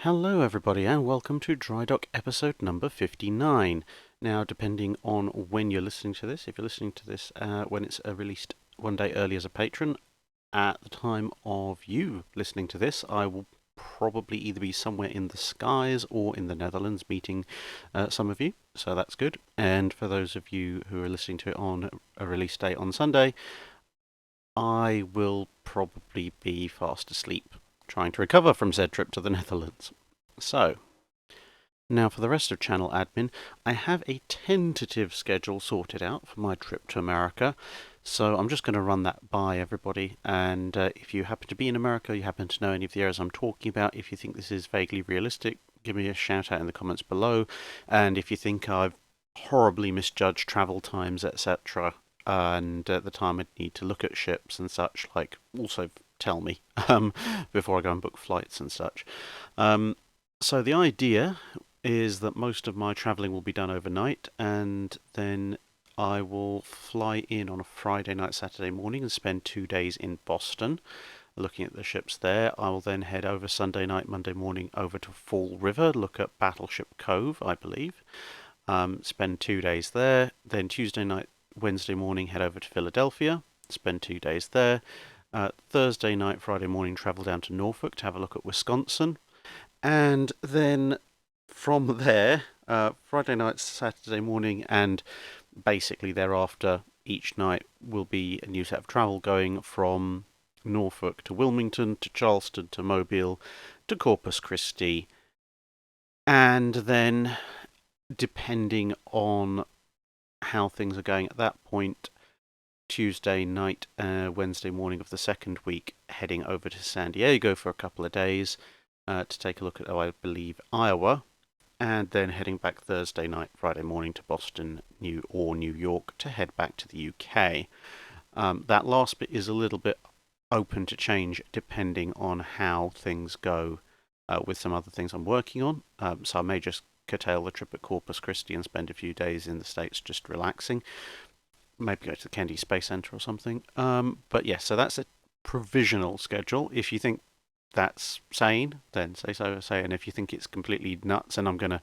Hello everybody and welcome to Drydock episode number 59. Now depending on when you're listening to this, if you're listening to this when it's released one day early as a patron, at the time of you listening to this I will probably either be somewhere in the skies or in the Netherlands meeting some of you, so that's good. And for those of you who are listening to it on a release date on Sunday, I will probably be fast asleep trying to recover from said trip to the Netherlands. So, now for the rest of channel admin, I have a tentative schedule sorted out for my trip to America. So I'm just going to run that by everybody, and if you happen to be in America, you happen to know any of the areas I'm talking about, if you think this is vaguely realistic, give me a shout out in the comments below. And if you think I've horribly misjudged travel times, etc., and the time I'd need to look at ships and such, like, also tell me before I go and book flights and such. So the idea is that most of my travelling will be done overnight, and then I will fly in on a Friday night, Saturday morning, and spend 2 days in Boston looking at the ships there. I will then head over Sunday night, Monday morning over to Fall River, look at Battleship Cove, I believe. Spend 2 days there. Then Tuesday night, Wednesday morning, head over to Philadelphia, spend 2 days there. Thursday night, Friday morning, travel down to Norfolk to have a look at Wisconsin. And then from there, Friday night, Saturday morning, and basically thereafter, each night will be a new set of travel going from Norfolk to Wilmington to Charleston to Mobile to Corpus Christi. And then, depending on how things are going at that point, Tuesday night, Wednesday morning of the second week, heading over to San Diego for a couple of days to take a look at, I believe, Iowa, and then heading back Thursday night, Friday morning to Boston, New York to head back to the UK. That last bit is a little bit open to change depending on how things go with some other things I'm working on. So I may just curtail the trip at Corpus Christi and spend a few days in the States just relaxing. Maybe go to the Kennedy Space Center or something. But yes, so that's a provisional schedule. If you think that's sane, then say so. And if you think it's completely nuts and I'm going to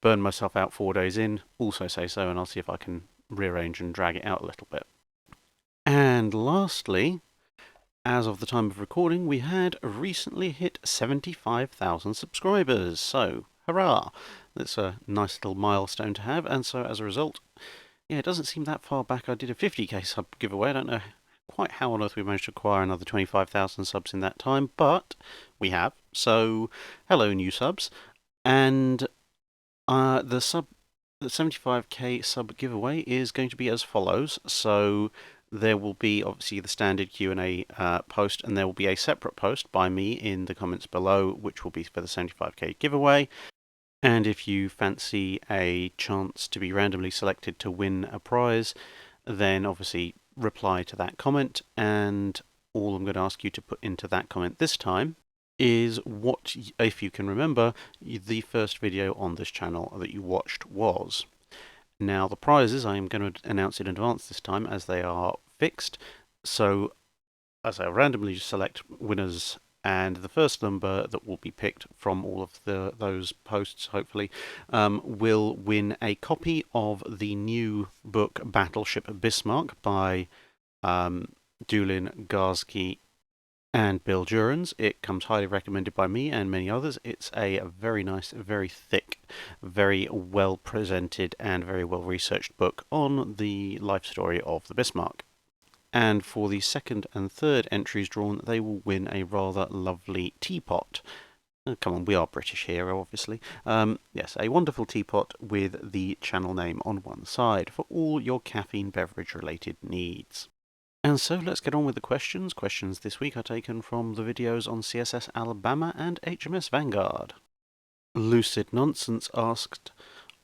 burn myself out 4 days in, also say so, and I'll see if I can rearrange and drag it out a little bit. And lastly, as of the time of recording, we had recently hit 75,000 subscribers. So, hurrah! That's a nice little milestone to have. And so, as a result, yeah, it doesn't seem that far back. I did a 50k sub giveaway. I don't know quite how on earth we managed to acquire another 25,000 subs in that time, but we have. So, hello, new subs. And the 75k sub giveaway is going to be as follows. So, there will be obviously the standard Q&A post, and there will be a separate post by me in the comments below, which will be for the 75k giveaway. And if you fancy a chance to be randomly selected to win a prize, then obviously reply to that comment, and all I'm going to ask you to put into that comment this time is what, if you can remember, the first video on this channel that you watched was. Now the prizes, I am going to announce in advance this time as they are fixed, so as I randomly select winners, and the first number that will be picked from all of those posts, hopefully, will win a copy of the new book Battleship Bismarck by Dulin Garsky and Bill Durans. It comes highly recommended by me and many others. It's a very nice, very thick, very well presented, and very well researched book on the life story of the Bismarck. And for the second and third entries drawn, they will win a rather lovely teapot. Come on, we are British here, obviously. Yes, a wonderful teapot with the channel name on one side for all your caffeine beverage related needs. And so let's get on with the questions. Questions this week are taken from the videos on CSS Alabama and HMS Vanguard. Lucid Nonsense asked,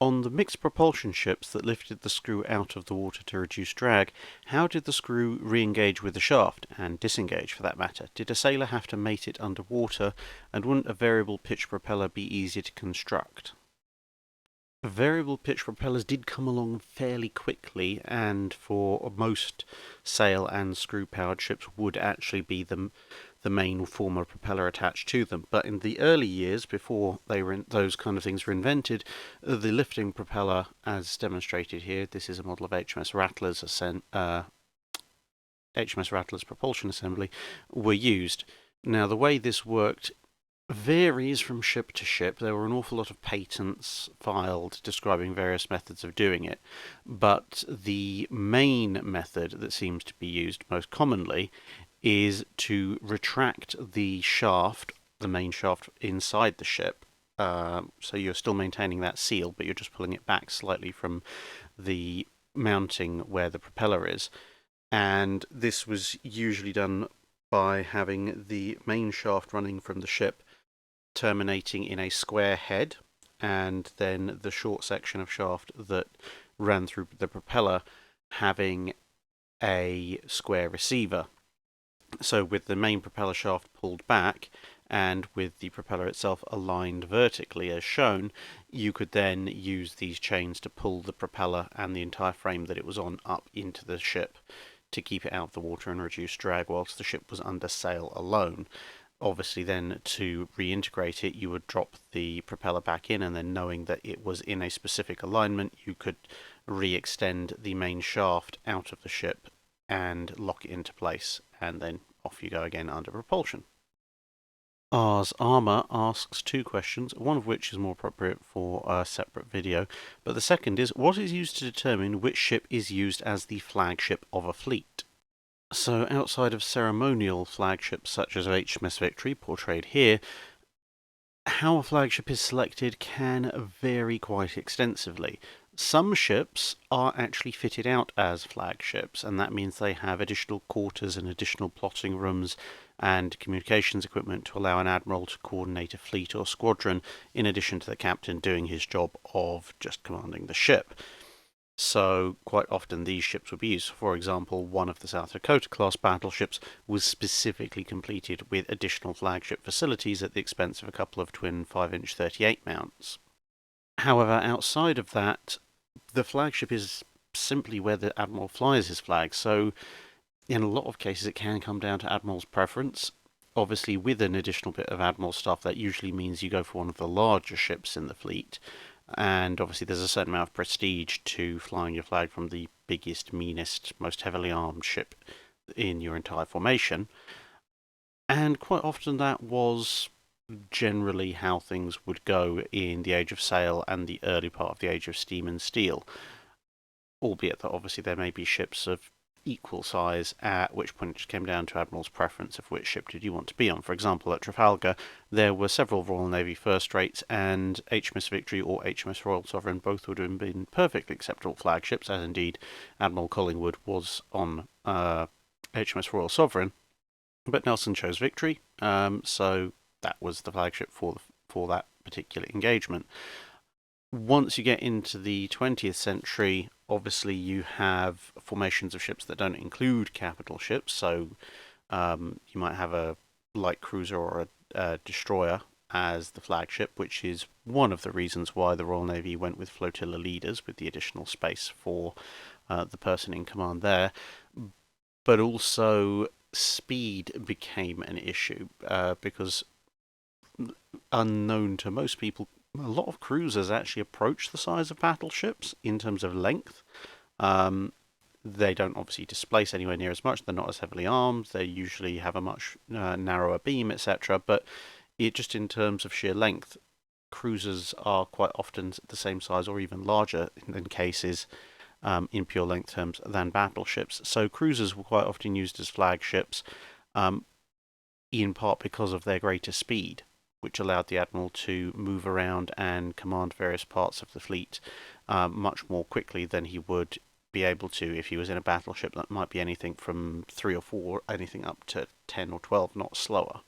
on the mixed propulsion ships that lifted the screw out of the water to reduce drag, how did the screw re-engage with the shaft, and disengage for that matter? Did a sailor have to mate it underwater, and wouldn't a variable pitch propeller be easier to construct? Variable pitch propellers did come along fairly quickly, and for most sail and screw powered ships would actually be the main form of propeller attached to them. But in the early years, before those kind of things were invented, the lifting propeller, as demonstrated here, this is a model of HMS Rattler's propulsion assembly, were used. Now, the way this worked varies from ship to ship. There were an awful lot of patents filed describing various methods of doing it, but the main method that seems to be used most commonly is to retract the shaft, the main shaft inside the ship. So you're still maintaining that seal, but you're just pulling it back slightly from the mounting where the propeller is. And this was usually done by having the main shaft running from the ship terminating in a square head, and then the short section of shaft that ran through the propeller having a square receiver. So with the main propeller shaft pulled back and with the propeller itself aligned vertically as shown, you could then use these chains to pull the propeller and the entire frame that it was on up into the ship to keep it out of the water and reduce drag whilst the ship was under sail alone. Obviously, then to reintegrate it, you would drop the propeller back in, and then knowing that it was in a specific alignment, you could re-extend the main shaft out of the ship and lock it into place, and then off you go again under propulsion. Ars Armour asks two questions, one of which is more appropriate for a separate video, but the second is, what is used to determine which ship is used as the flagship of a fleet? So outside of ceremonial flagships such as HMS Victory, portrayed here, how a flagship is selected can vary quite extensively. Some ships are actually fitted out as flagships, and that means they have additional quarters and additional plotting rooms and communications equipment to allow an admiral to coordinate a fleet or squadron, in addition to the captain doing his job of just commanding the ship. So quite often these ships would be used. For example, one of the South Dakota class battleships was specifically completed with additional flagship facilities at the expense of a couple of twin 5-inch 38 mounts. However, outside of that, the flagship is simply where the admiral flies his flag. So in a lot of cases it can come down to admiral's preference. Obviously, with an additional bit of admiral stuff, that usually means you go for one of the larger ships in the fleet. And obviously there's a certain amount of prestige to flying your flag from the biggest, meanest, most heavily armed ship in your entire formation. And quite often that was generally how things would go in the Age of Sail and the early part of the Age of Steam and Steel. Albeit that obviously there may be ships of equal size, at which point it just came down to Admiral's preference of which ship did you want to be on. For example, at Trafalgar, there were several Royal Navy first rates, and HMS Victory or HMS Royal Sovereign both would have been perfectly acceptable flagships, as indeed Admiral Collingwood was on HMS Royal Sovereign. But Nelson chose Victory, so that was the flagship for that particular engagement. Once you get into the 20th century, obviously you have formations of ships that don't include capital ships, so you might have a light cruiser or a destroyer as the flagship, which is one of the reasons why the Royal Navy went with flotilla leaders, with the additional space for the person in command there. But also speed became an issue because, unknown to most people, a lot of cruisers actually approach the size of battleships in terms of length. They don't obviously displace anywhere near as much. They're not as heavily armed. They usually have a much narrower beam, etc. But just in terms of sheer length, cruisers are quite often the same size or even larger in cases in pure length terms than battleships. So cruisers were quite often used as flagships, in part because of their greater speed, which allowed the admiral to move around and command various parts of the fleet much more quickly than he would be able to if he was in a battleship that might be anything from 3 or 4, anything up to 10 or 12 knots slower.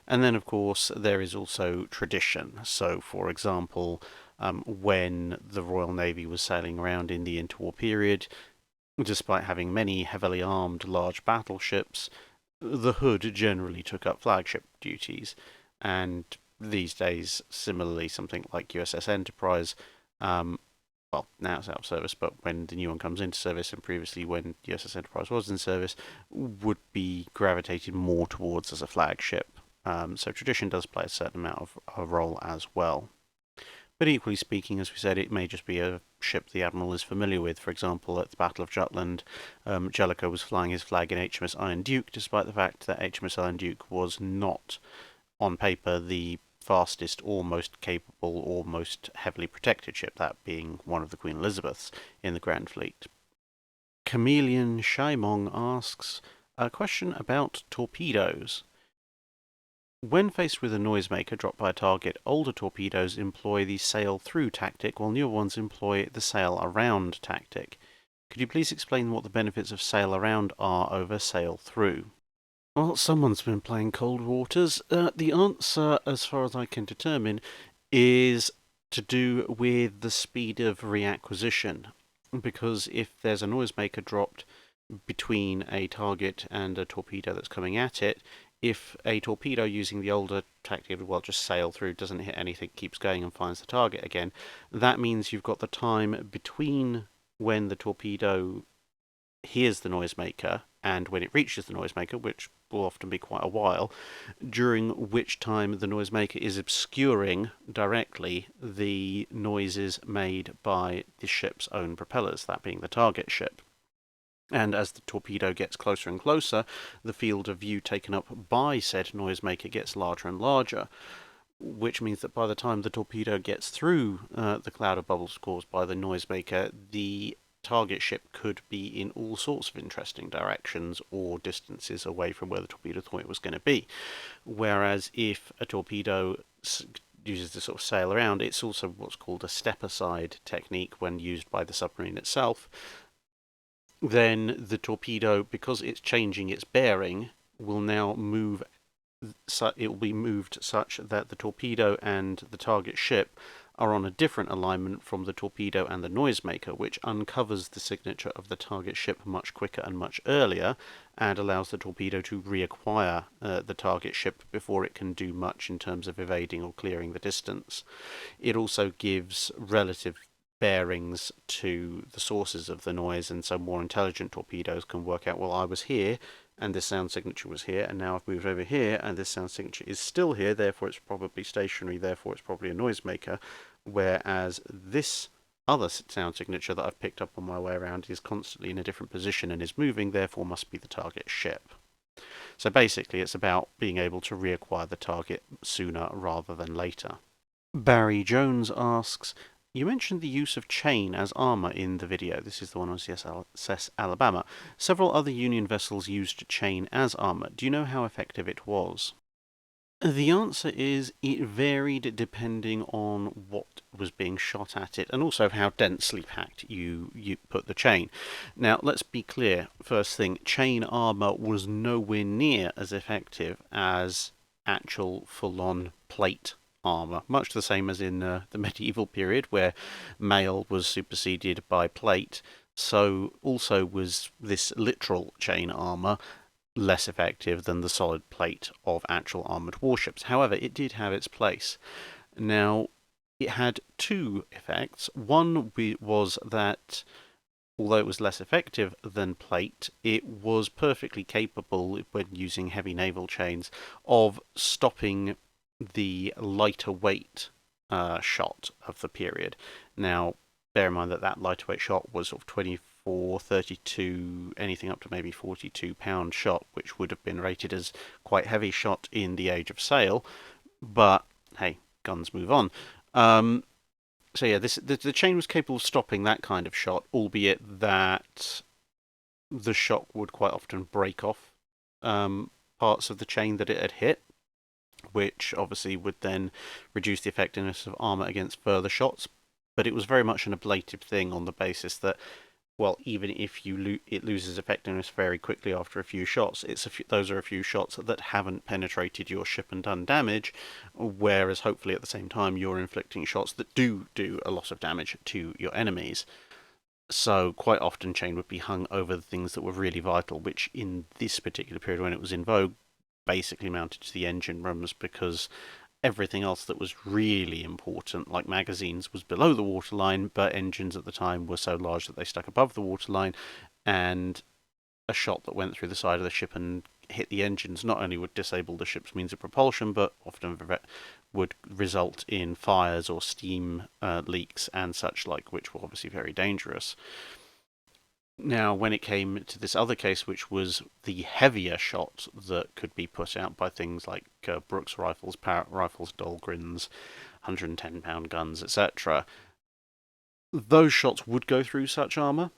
And then, of course, there is also tradition. So, for example, when the Royal Navy was sailing around in the interwar period, despite having many heavily armed large battleships, the Hood generally took up flagship duties. And these days, similarly, something like USS Enterprise well, now it's out of service, but when the new one comes into service, and previously when USS Enterprise was in service, would be gravitated more towards as a flagship. So tradition does play a certain amount of a role as well. But equally speaking, as we said, it may just be a ship the Admiral is familiar with. For example, at the Battle of Jutland, Jellicoe was flying his flag in HMS Iron Duke, despite the fact that HMS Iron Duke was not, on paper, the fastest or most capable or most heavily protected ship, that being one of the Queen Elizabeths in the Grand Fleet. Chameleon Shaimong asks a question about torpedoes. When faced with a noisemaker dropped by a target, older torpedoes employ the sail-through tactic, while newer ones employ the sail-around tactic. Could you please explain what the benefits of sail-around are over sail-through? Well, someone's been playing Cold Waters. The answer, as far as I can determine, is to do with the speed of reacquisition. Because if there's a noisemaker dropped between a target and a torpedo that's coming at it, if a torpedo using the older tactic, well, just sail through, doesn't hit anything, keeps going and finds the target again, that means you've got the time between when the torpedo hears the noisemaker and when it reaches the noisemaker, which will often be quite a while, during which time the noisemaker is obscuring directly the noises made by the ship's own propellers, that being the target ship. And as the torpedo gets closer and closer, the field of view taken up by said noisemaker gets larger and larger, which means that by the time the torpedo gets through the cloud of bubbles caused by the noisemaker, the target ship could be in all sorts of interesting directions or distances away from where the torpedo thought it was going to be. Whereas if a torpedo uses to sort of sail around, it's also what's called a step-aside technique when used by the submarine itself. Then the torpedo, because it's changing its bearing, will now move. It will be moved such that the torpedo and the target ship are on a different alignment from the torpedo and the noisemaker, which uncovers the signature of the target ship much quicker and much earlier, and allows the torpedo to reacquire the target ship before it can do much in terms of evading or clearing the distance. It also gives relative bearings to the sources of the noise, and so more intelligent torpedoes can work out, well, I was here and this sound signature was here, and now I've moved over here and this sound signature is still here, therefore it's probably stationary, therefore it's probably a noisemaker, whereas this other sound signature that I've picked up on my way around is constantly in a different position and is moving, therefore must be the target ship. So basically it's about being able to reacquire the target sooner rather than later. Barry Jones asks, you mentioned the use of chain as armour in the video. This is the one on USS Alabama. Several other Union vessels used chain as armour. Do you know how effective it was? The answer is it varied depending on what was being shot at it, and also how densely packed you put the chain. Now, let's be clear. First thing, chain armour was nowhere near as effective as actual full-on plate armour, much the same as in the medieval period where mail was superseded by plate. So also was this literal chain armour less effective than the solid plate of actual armoured warships. However, it did have its place. Now, it had two effects. One was that although it was less effective than plate, it was perfectly capable, when using heavy naval chains, of stopping the lighter weight shot of the period. Now, bear in mind that that lighter weight shot was sort of 24, 32, anything up to maybe 42-pound shot, which would have been rated as quite heavy shot in the age of sail. But hey, guns move on. So yeah, the chain was capable of stopping that kind of shot, albeit that the shot would quite often break off parts of the chain that it had hit, which obviously would then reduce the effectiveness of armour against further shots. But it was very much an ablative thing on the basis that, well, even if it loses effectiveness very quickly after a few shots, those are a few shots that haven't penetrated your ship and done damage, whereas hopefully at the same time you're inflicting shots that do a lot of damage to your enemies. So quite often chain would be hung over the things that were really vital, which in this particular period when it was in vogue basically mounted to the engine rooms, because everything else that was really important, like magazines, was below the waterline, but engines at the time were so large that they stuck above the waterline, and a shot that went through the side of the ship and hit the engines not only would disable the ship's means of propulsion, but often would result in fires or steam leaks and such like, which were obviously very dangerous. Now, when it came to this other case, which was the heavier shot that could be put out by things like Brooks rifles, Parrott rifles, Dahlgrens, 110-pound guns, etc., those shots would go through such armour,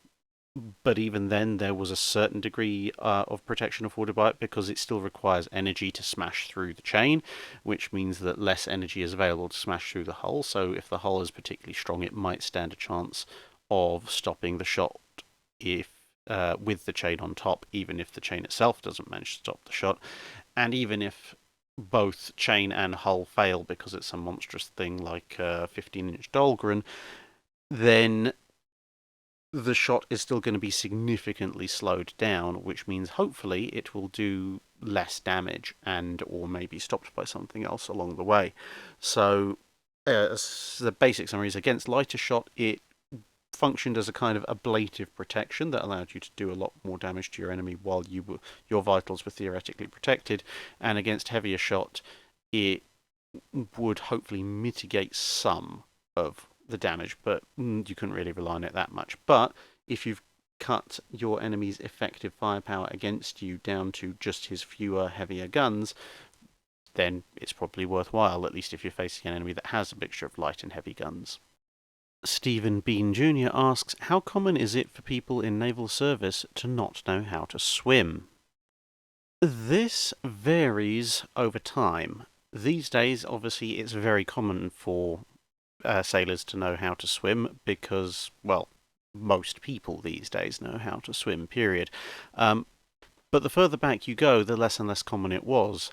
but even then there was a certain degree of protection afforded by it because it still requires energy to smash through the chain, which means that less energy is available to smash through the hull. So if the hull is particularly strong, it might stand a chance of stopping the shot if with the chain on top, even if the chain itself doesn't manage to stop the shot. And even if both chain and hull fail because it's a monstrous thing like a 15-inch Dahlgren, then the shot is still going to be significantly slowed down, which means hopefully it will do less damage and or maybe stopped by something else along the way. So the basic summary is, against lighter shot, it functioned as a kind of ablative protection that allowed you to do a lot more damage to your enemy while your vitals were theoretically protected, and against heavier shot, it would hopefully mitigate some of the damage, but you couldn't really rely on it that much. But if you've cut your enemy's effective firepower against you down to just his fewer, heavier guns, then it's probably worthwhile, at least if you're facing an enemy that has a mixture of light and heavy guns. Stephen Bean Jr. asks, how common is it for people in naval service to not know how to swim? This varies over time. These days, obviously, it's very common for sailors to know how to swim because, well, most people these days know how to swim, period. But the further back you go, the less and less common it was.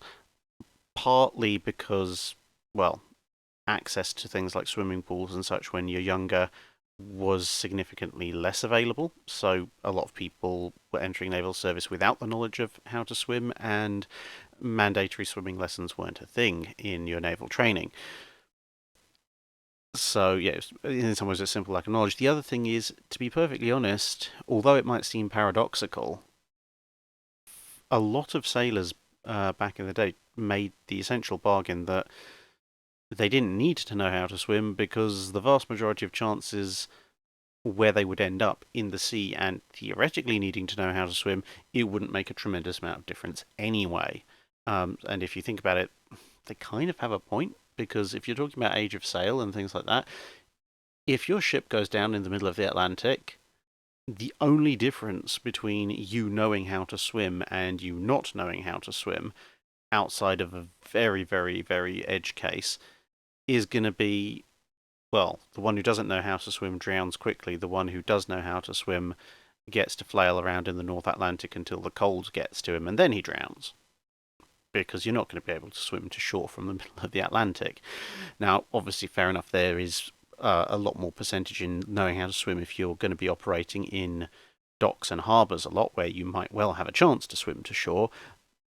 Partly because, well, access to things like swimming pools and such when you're younger was significantly less available. So a lot of people were entering naval service without the knowledge of how to swim, and mandatory swimming lessons weren't a thing in your naval training. So, yeah, in some ways it's simple lack of knowledge. The other thing is, to be perfectly honest, although it might seem paradoxical, a lot of sailors back in the day made the essential bargain that they didn't need to know how to swim because the vast majority of chances where they would end up in the sea and theoretically needing to know how to swim, it wouldn't make a tremendous amount of difference anyway. And if you think about it, they kind of have a point, because if you're talking about age of sail and things like that, if your ship goes down in the middle of the Atlantic, the only difference between you knowing how to swim and you not knowing how to swim, outside of a very, very, very edge case, is going to be, well, the one who doesn't know how to swim drowns quickly. The one who does know how to swim gets to flail around in the North Atlantic until the cold gets to him, and then he drowns, because you're not going to be able to swim to shore from the middle of the Atlantic. Now, obviously, fair enough, there is a lot more percentage in knowing how to swim if you're going to be operating in docks and harbours a lot, where you might well have a chance to swim to shore,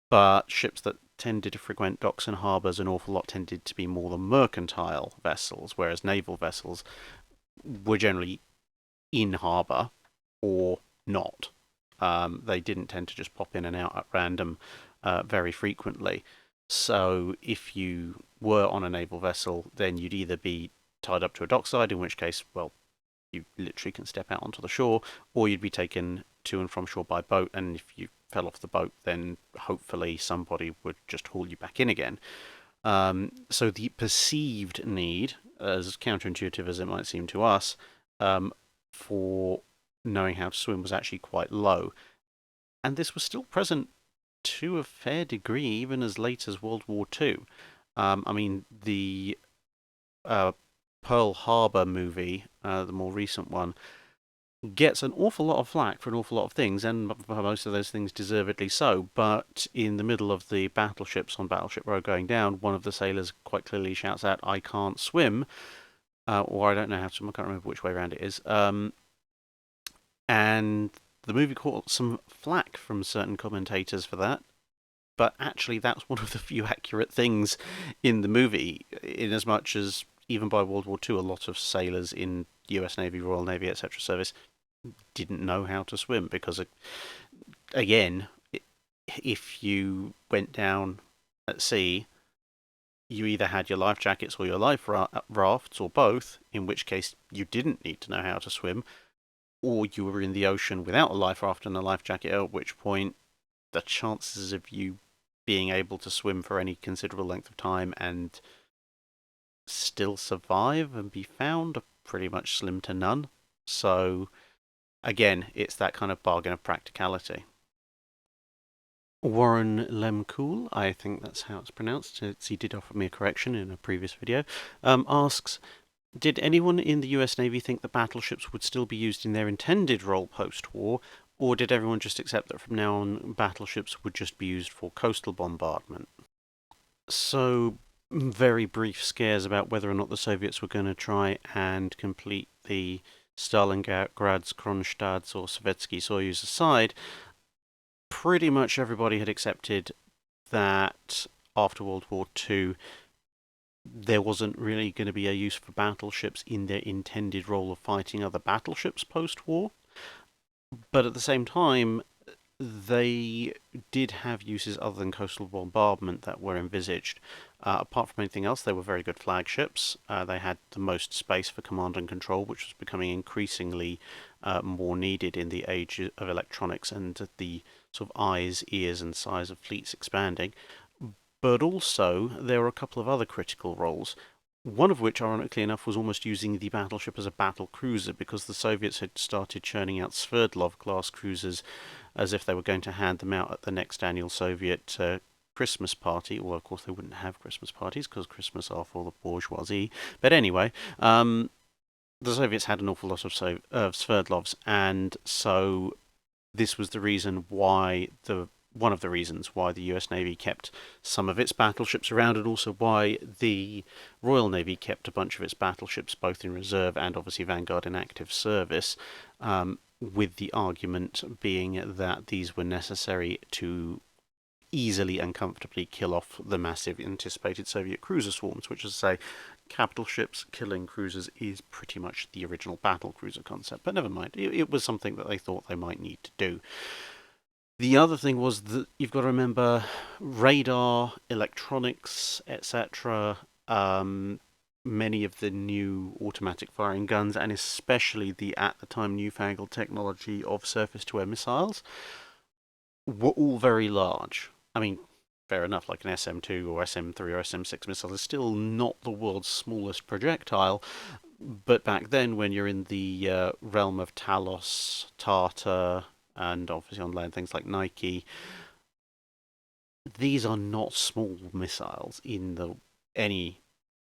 but ships that tended to frequent docks and harbours an awful lot tended to be more the mercantile vessels, whereas naval vessels were generally in harbour or not. They didn't tend to just pop in and out at random very frequently. So if you were on a naval vessel, then you'd either be tied up to a dockside, in which case, well, you literally can step out onto the shore, or you'd be taken to and from shore by boat, and if you fell off the boat, then hopefully somebody would just haul you back in again. So the perceived need, as counterintuitive as it might seem to us, for knowing how to swim was actually quite low. And this was still present to a fair degree, even as late as World War II. I mean, the Pearl Harbor movie, the more recent one, gets an awful lot of flack for an awful lot of things, and most of those things deservedly so. But in the middle of the battleships on Battleship Row going down, one of the sailors quite clearly shouts out, "I can't swim," or I don't know how to swim, I can't remember which way around it is. And the movie caught some flack from certain commentators for that. but actually that's one of the few accurate things in the movie, in as much as even by World War II, a lot of sailors in US Navy, Royal Navy, etc. service didn't know how to swim because, again, if you went down at sea, you either had your life jackets or your life rafts or both, in which case you didn't need to know how to swim, or you were in the ocean without a life raft and a life jacket, at which point the chances of you being able to swim for any considerable length of time and still survive and be found are pretty much slim to none. So, again, it's that kind of bargain of practicality. Warren Lemcool, I think that's how it's pronounced, he did offer me a correction in a previous video, asks, did anyone in the US Navy think that battleships would still be used in their intended role post-war, or did everyone just accept that from now on battleships would just be used for coastal bombardment? So, very brief scares about whether or not the Soviets were going to try and complete the Stalingrad's, Kronstadts, or Sovietsky Soyuz aside, pretty much everybody had accepted that after World War II, there wasn't really going to be a use for battleships in their intended role of fighting other battleships post-war. But at the same time, they did have uses other than coastal bombardment that were envisaged. Apart from anything else, they were very good flagships. They had the most space for command and control, which was becoming increasingly more needed in the age of electronics and the sort of eyes, ears, and size of fleets expanding. But also, there were a couple of other critical roles. One of which, ironically enough, was almost using the battleship as a battle cruiser, because the Soviets had started churning out Sverdlov-class cruisers as if they were going to hand them out at the next annual Soviet Christmas party. Although, of course, they wouldn't have Christmas parties, because Christmas are for the bourgeoisie. But anyway, the Soviets had an awful lot of Sverdlovs, and so this was the reason why one of the reasons why the US Navy kept some of its battleships around, and also why the Royal Navy kept a bunch of its battleships both in reserve and obviously Vanguard in active service, with the argument being that these were necessary to easily and comfortably kill off the massive anticipated Soviet cruiser swarms, which is to say, capital ships killing cruisers is pretty much the original battle cruiser concept. But never mind, it was something that they thought they might need to do. The other thing was that you've got to remember radar, electronics, etc. Many of the new automatic firing guns, and especially the at the time newfangled technology of surface-to-air missiles, were all very large. I mean, fair enough, like an SM-2 or SM-3 or SM-6 missile is still not the world's smallest projectile, but back then, when you're in the realm of Talos, Tartar, and obviously on land things like Nike, these are not small missiles in any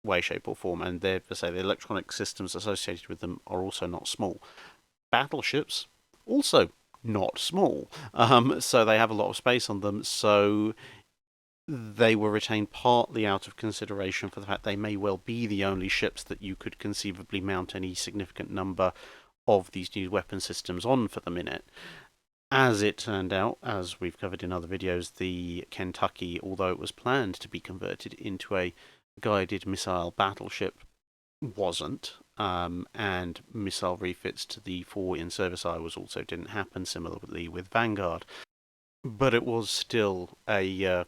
way, shape, or form, and the electronic systems associated with them are also not small. Battleships, also not small, so they have a lot of space on them, so they were retained partly out of consideration for the fact they may well be the only ships that you could conceivably mount any significant number of these new weapon systems on for the minute. As it turned out, as we've covered in other videos, the Kentucky, although it was planned to be converted into a guided missile battleship, wasn't, and missile refits to the 4 in-service Iowas also didn't happen, similarly with Vanguard. But it was still a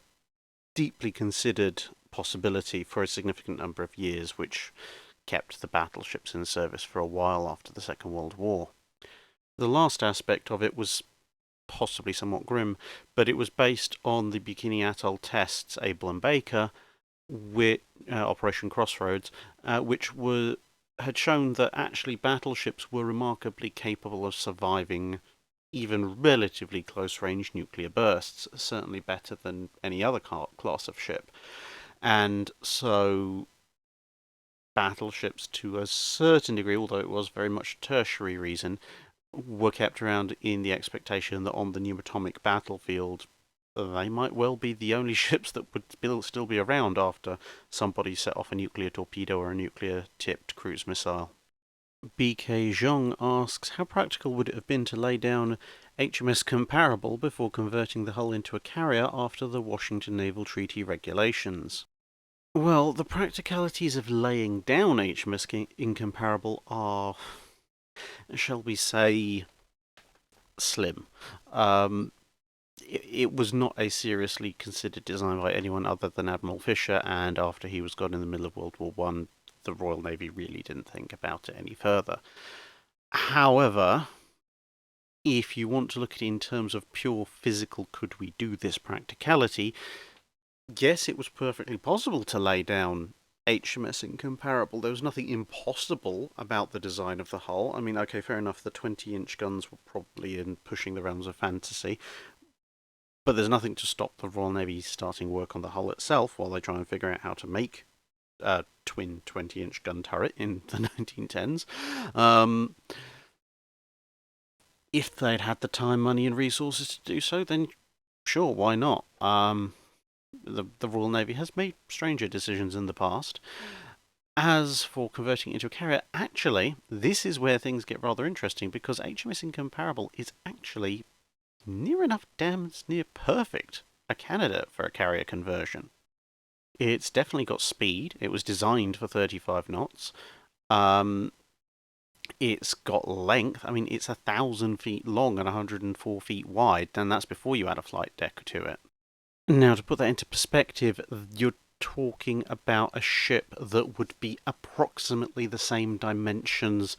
deeply considered possibility for a significant number of years, which kept the battleships in service for a while after the Second World War. The last aspect of it was possibly somewhat grim, but it was based on the Bikini Atoll tests, Able and Baker, with Operation Crossroads, which had shown that actually battleships were remarkably capable of surviving even relatively close-range nuclear bursts, certainly better than any other class of ship. And so battleships, to a certain degree, although it was very much a tertiary reason, were kept around in the expectation that on the new atomic battlefield, they might well be the only ships that would still be around after somebody set off a nuclear torpedo or a nuclear-tipped cruise missile. BK Zhong asks, how practical would it have been to lay down HMS Comparable before converting the hull into a carrier after the Washington Naval Treaty regulations. Well, the practicalities of laying down HMS Incomparable are, shall we say, slim. It was not a seriously considered design by anyone other than Admiral Fisher, and after he was gone in the middle of World War One, the Royal Navy really didn't think about it any further. However, if you want to look at it in terms of pure physical, could we do this practicality, yes, it was perfectly possible to lay down HMS Incomparable. There was nothing impossible about the design of the hull. I mean, okay, fair enough, the 20-inch guns were probably in pushing the realms of fantasy, but there's nothing to stop the Royal Navy starting work on the hull itself while they try and figure out how to make a twin 20-inch gun turret in the 1910s. If they'd had the time, money, and resources to do so, then sure, why not? The Royal Navy has made stranger decisions in the past. As for converting it into a carrier, actually, this is where things get rather interesting, because HMS Incomparable is actually near enough damn near perfect a candidate for a carrier conversion. It's definitely got speed. It was designed for 35 knots. It's got length. I mean, it's 1,000 feet long and 104 feet wide, and that's before you add a flight deck to it. Now, to put that into perspective, you're talking about a ship that would be approximately the same dimensions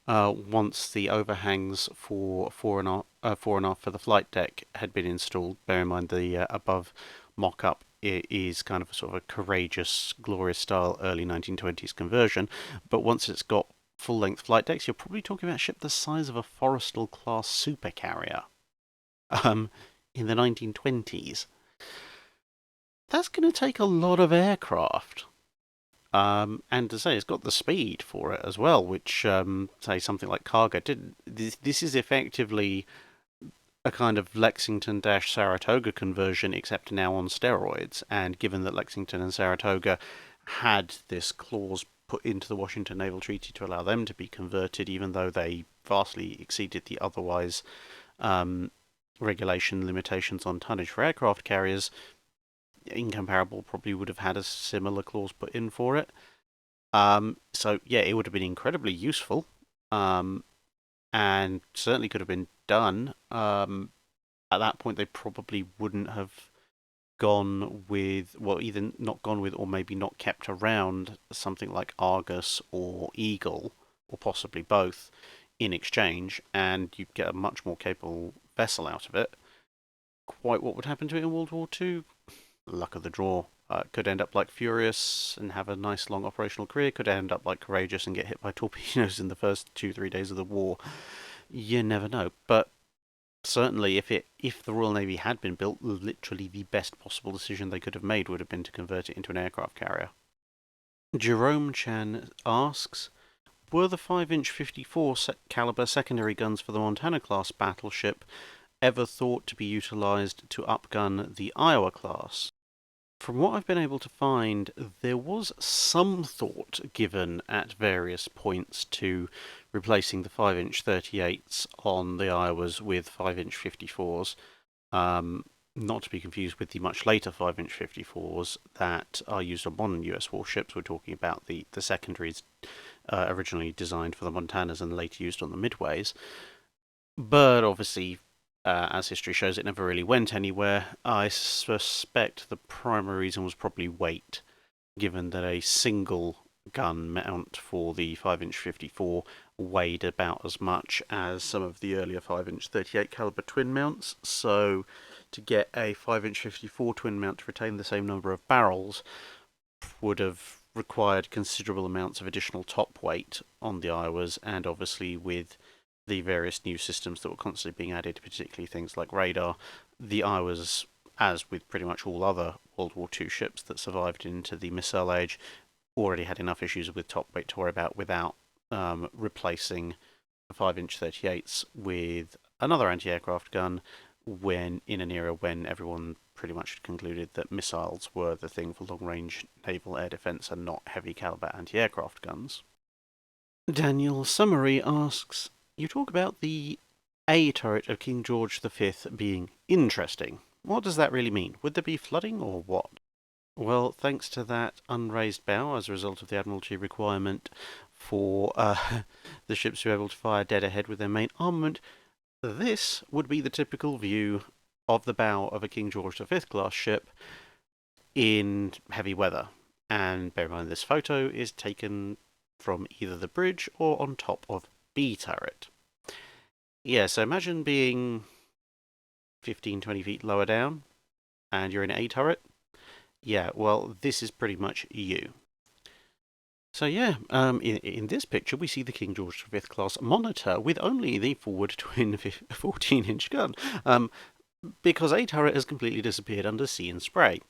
once the overhangs for fore and aft for the flight deck had been installed. Bear in mind the above mock-up is kind of a sort of a courageous, glorious style early 1920s conversion, but once it's got full-length flight decks, you're probably talking about a ship the size of a Forrestal-class supercarrier in the 1920s. That's going to take a lot of aircraft. And to say, it's got the speed for it as well, which, say, something like Cargo did. This is effectively a kind of Lexington-Saratoga conversion, except now on steroids. And given that Lexington and Saratoga had this clause put into the Washington Naval Treaty to allow them to be converted, even though they vastly exceeded the otherwise regulation limitations on tonnage for aircraft carriers, Incomparable probably would have had a similar clause put in for it. So yeah, it would have been incredibly useful, and certainly could have been done. At that point, they probably wouldn't have gone with, well, either not gone with or maybe not kept around something like Argus or Eagle, or possibly both, in exchange, and you'd get a much more capable vessel out of it. Quite what would happen to it in World War II? Luck of the draw. Could end up like Furious and have a nice long operational career. Could end up like Courageous and get hit by torpedoes in the first 2-3 days of the war. You never know. But certainly, if the Royal Navy had been built, literally the best possible decision they could have made would have been to convert it into an aircraft carrier. Jerome Chan asks, were the 5-inch 54 caliber secondary guns for the Montana-class battleship ever thought to be utilised to upgun the Iowa class? From what I've been able to find, there was some thought given at various points to replacing the 5-inch 38s on the Iowas with 5-inch 54s, not to be confused with the much later 5-inch 54s that are used on modern US warships. We're talking about the secondaries originally designed for the Montanas and later used on the Midways. But obviously, as history shows, it never really went anywhere. I suspect the primary reason was probably weight, given that a single gun mount for the 5-inch 54 weighed about as much as some of the earlier 5-inch 38 caliber twin mounts. So to get a 5-inch 54 twin mount to retain the same number of barrels would have required considerable amounts of additional top weight on the Iowas, and obviously with the various new systems that were constantly being added, particularly things like radar, the Iowas, as with pretty much all other World War II ships that survived into the missile age, already had enough issues with top weight to worry about without replacing the 5-inch 38s with another anti-aircraft gun when in an era when everyone pretty much had concluded that missiles were the thing for long-range naval air defence and not heavy caliber anti-aircraft guns. Daniel Summary asks, you talk about the a turret of King George V being interesting. What does that really mean? Would there be flooding or what? Well, thanks to that unraised bow as a result of the Admiralty requirement for the ships to be able to fire dead ahead with their main armament, this would be the typical view of the bow of a King George V class ship in heavy weather. And bear in mind this photo is taken from either the bridge or on top of B turret. Yeah, so imagine being 15-20 feet lower down and you're in A turret. Yeah, well, this is pretty much you. So yeah, in this picture we see the King George V class monitor with only the forward twin 14-inch gun, because A turret has completely disappeared under sea and spray.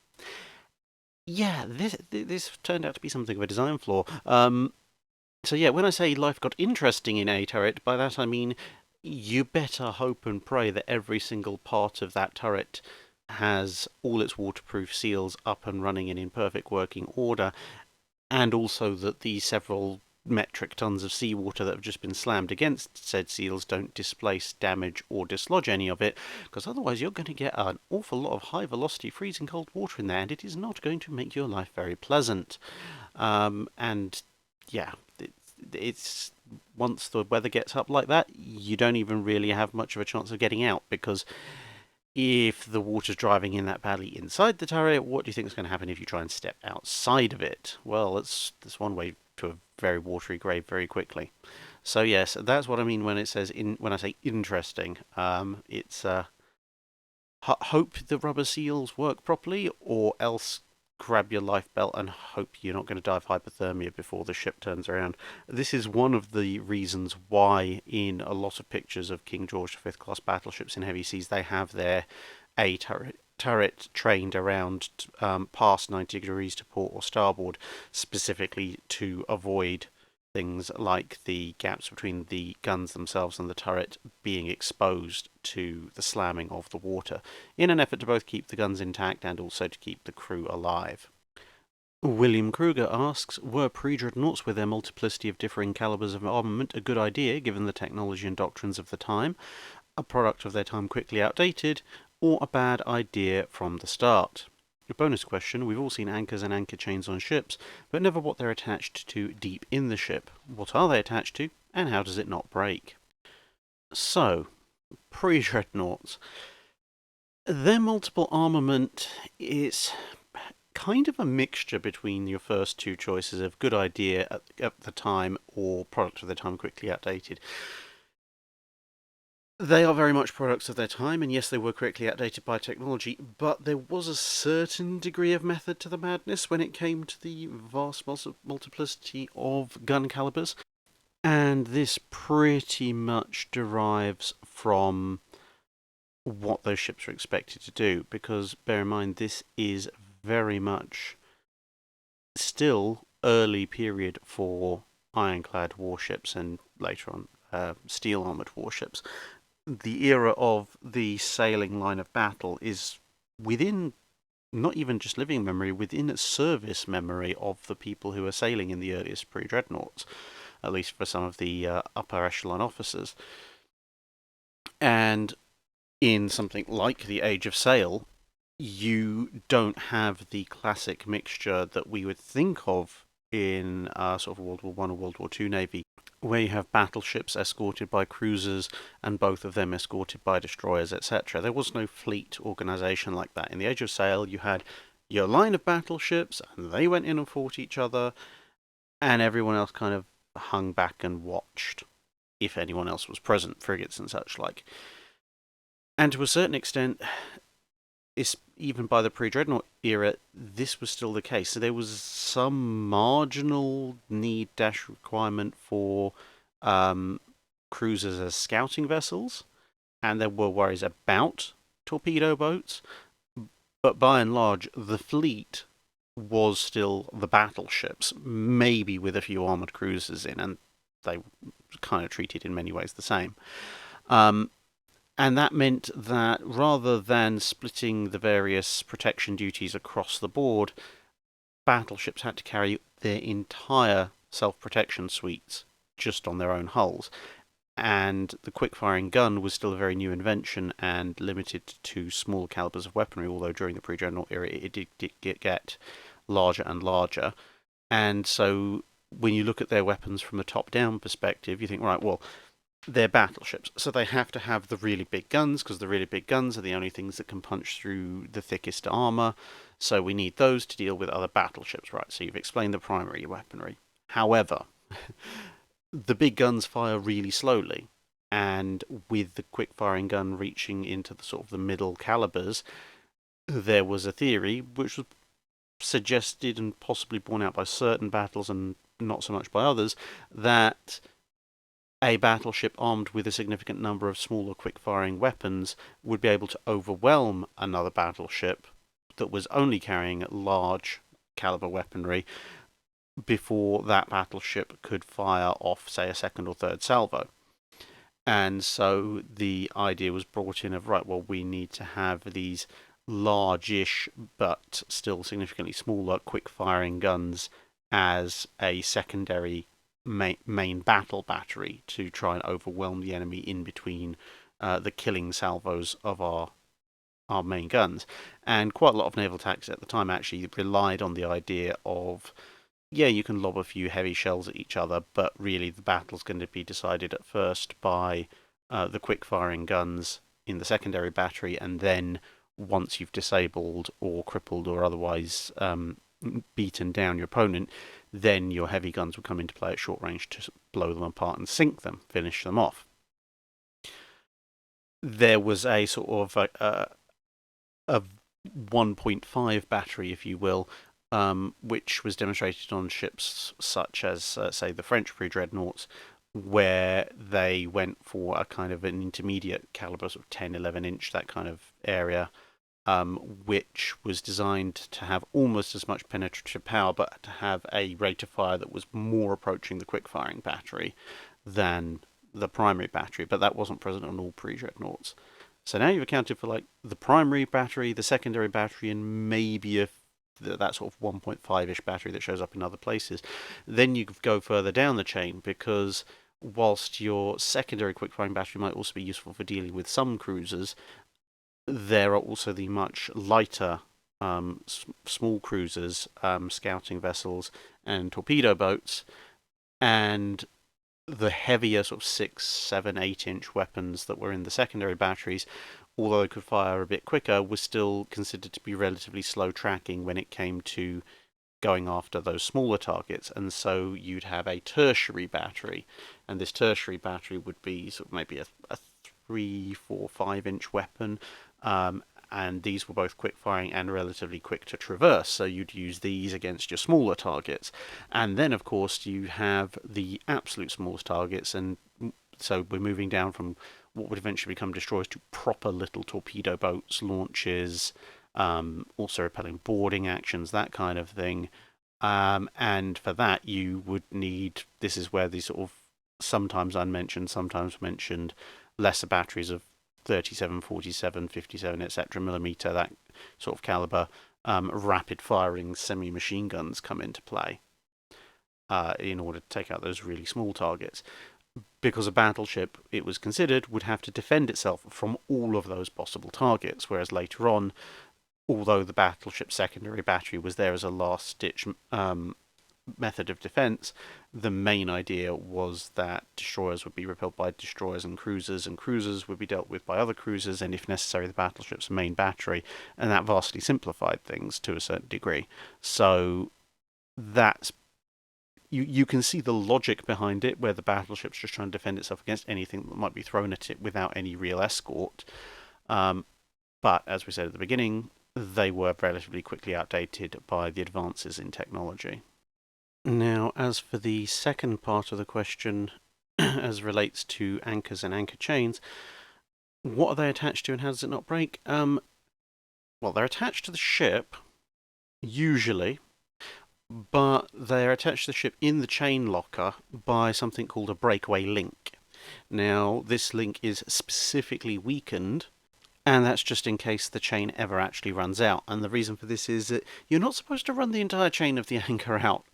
Yeah, this turned out to be something of a design flaw. So yeah, when I say life got interesting in A turret, by that I mean you better hope and pray that every single part of that turret has all its waterproof seals up and running and in perfect working order, and also that the several metric tons of seawater that have just been slammed against said seals don't displace, damage, or dislodge any of it, because otherwise you're going to get an awful lot of high velocity freezing cold water in there, and it is not going to make your life very pleasant. And yeah, it's once the weather gets up like that, you don't even really have much of a chance of getting out, because if the water's driving in that badly inside the turret, what do you think is going to happen if you try and step outside of it? Well, that's one way to a very watery grave very quickly. So yes, that's what I mean when it says when I say interesting. It's hope the rubber seals work properly, or else grab your life belt and hope you're not going to die of hypothermia before the ship turns around. This is one of the reasons why in a lot of pictures of King George V class battleships in heavy seas they have their A turret trained around past 90 degrees to port or starboard, specifically to avoid things like the gaps between the guns themselves and the turret being exposed to the slamming of the water, in an effort to both keep the guns intact and also to keep the crew alive. William Kruger asks, were pre-dreadnoughts with their multiplicity of differing calibers of armament a good idea given the technology and doctrines of the time, a product of their time quickly outdated, or a bad idea from the start? A bonus question, we've all seen anchors and anchor chains on ships, but never what they're attached to deep in the ship. What are they attached to, and how does it not break? So, pre-dreadnoughts. Their multiple armament is kind of a mixture between your first two choices of good idea at the time or product of the time quickly outdated. They are very much products of their time, and yes, they were quickly outdated by technology, but there was a certain degree of method to the madness when it came to the vast multiplicity of gun calibers, and this pretty much derives from what those ships are expected to do, because bear in mind, this is very much still early period for ironclad warships and later on steel-armoured warships. The era of the sailing line of battle is within not even just living memory, within service memory of the people who are sailing in the earliest pre-dreadnoughts, at least for some of the upper echelon officers. And in something like the Age of Sail, you don't have the classic mixture that we would think of in sort of World War I or World War II Navy, where you have battleships escorted by cruisers and both of them escorted by destroyers, etc. There was no fleet organisation like that. In the Age of Sail, you had your line of battleships, and they went in and fought each other, and everyone else kind of hung back and watched, if anyone else was present, frigates and such like. And to a certain extent, even by the pre-dreadnought era, this was still the case. So there was some marginal need-requirement for cruisers as scouting vessels, and there were worries about torpedo boats, but by and large, the fleet was still the battleships, maybe with a few armoured cruisers in, and they were kind of treated in many ways the same. And that meant that rather than splitting the various protection duties across the board, battleships had to carry their entire self-protection suites just on their own hulls. and the quick-firing gun was still a very new invention and limited to small calibers of weaponry, although during the pre-dreadnought era it did get larger and larger. And so when you look at their weapons from a top-down perspective, you think, right, well, they're battleships, so they have to have the really big guns, because the really big guns are the only things that can punch through the thickest armour, so we need those to deal with other battleships, right? So you've explained the primary weaponry. However, the big guns fire really slowly, and with the quick-firing gun reaching into the sort of the middle calibers, there was a theory which was suggested and possibly borne out by certain battles and not so much by others, that a battleship armed with a significant number of smaller quick-firing weapons would be able to overwhelm another battleship that was only carrying large caliber weaponry before that battleship could fire off, say, a second or third salvo. And so the idea was brought in of, right, well, we need to have these large-ish but still significantly smaller quick-firing guns as a secondary main battle battery to try and overwhelm the enemy in between the killing salvos of our main guns. And quite a lot of naval tactics at the time actually relied on the idea of, yeah, you can lob a few heavy shells at each other, but really the battle's going to be decided at first by the quick-firing guns in the secondary battery, and then once you've disabled or crippled or otherwise beaten down your opponent, then your heavy guns will come into play at short range to blow them apart and sink them, finish them off. There was a sort of a 1.5 battery, if you will, which was demonstrated on ships such as, say, the French pre-dreadnoughts, where they went for a kind of an intermediate caliber, sort of 10, 11 inch, that kind of area, which was designed to have almost as much penetrative power, but to have a rate of fire that was more approaching the quick-firing battery than the primary battery, but that wasn't present on all pre-dreadnoughts. So now you've accounted for like the primary battery, the secondary battery, and maybe that sort of 1.5-ish battery that shows up in other places. Then you go further down the chain, because whilst your secondary quick-firing battery might also be useful for dealing with some cruisers, there are also the much lighter small cruisers, scouting vessels, and torpedo boats, and the heavier sort of 6, 7, 8-inch weapons that were in the secondary batteries, although they could fire a bit quicker, were still considered to be relatively slow tracking when it came to going after those smaller targets. And so you'd have a tertiary battery, and this tertiary battery would be sort of maybe a 3, 4, 5-inch weapon, and these were both quick-firing and relatively quick to traverse, so you'd use these against your smaller targets. And then, of course, you have the absolute smallest targets, and so we're moving down from what would eventually become destroyers to proper little torpedo boats, launches, also repelling boarding actions, that kind of thing. And for that, you would need, this is where these sort of sometimes unmentioned, sometimes mentioned lesser batteries of 37, 47, 57, etc. millimeter, that sort of caliber, rapid firing semi-machine guns come into play in order to take out those really small targets. Because a battleship, it was considered, would have to defend itself from all of those possible targets, whereas later on, although the battleship secondary battery was there as a last-ditch method of defense, the main idea was that destroyers would be repelled by destroyers and cruisers would be dealt with by other cruisers, and if necessary, the battleship's main battery, and that vastly simplified things to a certain degree. So that's you can see the logic behind it, where the battleship's just trying to defend itself against anything that might be thrown at it without any real escort. But as we said at the beginning, they were relatively quickly outdated by the advances in technology. Now, as for the second part of the question, as relates to anchors and anchor chains, what are they attached to and how does it not break? Well, they're attached to the ship, usually, but they're attached to the ship in the chain locker by something called a breakaway link. Now, this link is specifically weakened, and that's just in case the chain ever actually runs out. And the reason for this is that you're not supposed to run the entire chain of the anchor out.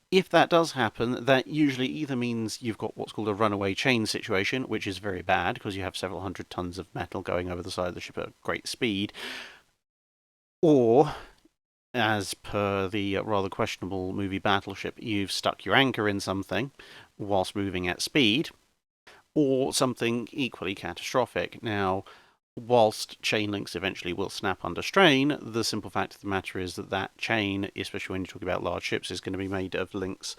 If that does happen, that usually either means you've got what's called a runaway chain situation, which is very bad because you have several hundred tons of metal going over the side of the ship at great speed, or, as per the rather questionable movie Battleship, you've stuck your anchor in something whilst moving at speed, or something equally catastrophic. Now, whilst chain links eventually will snap under strain, the simple fact of the matter is that that chain, especially when you talk about large ships, is going to be made of links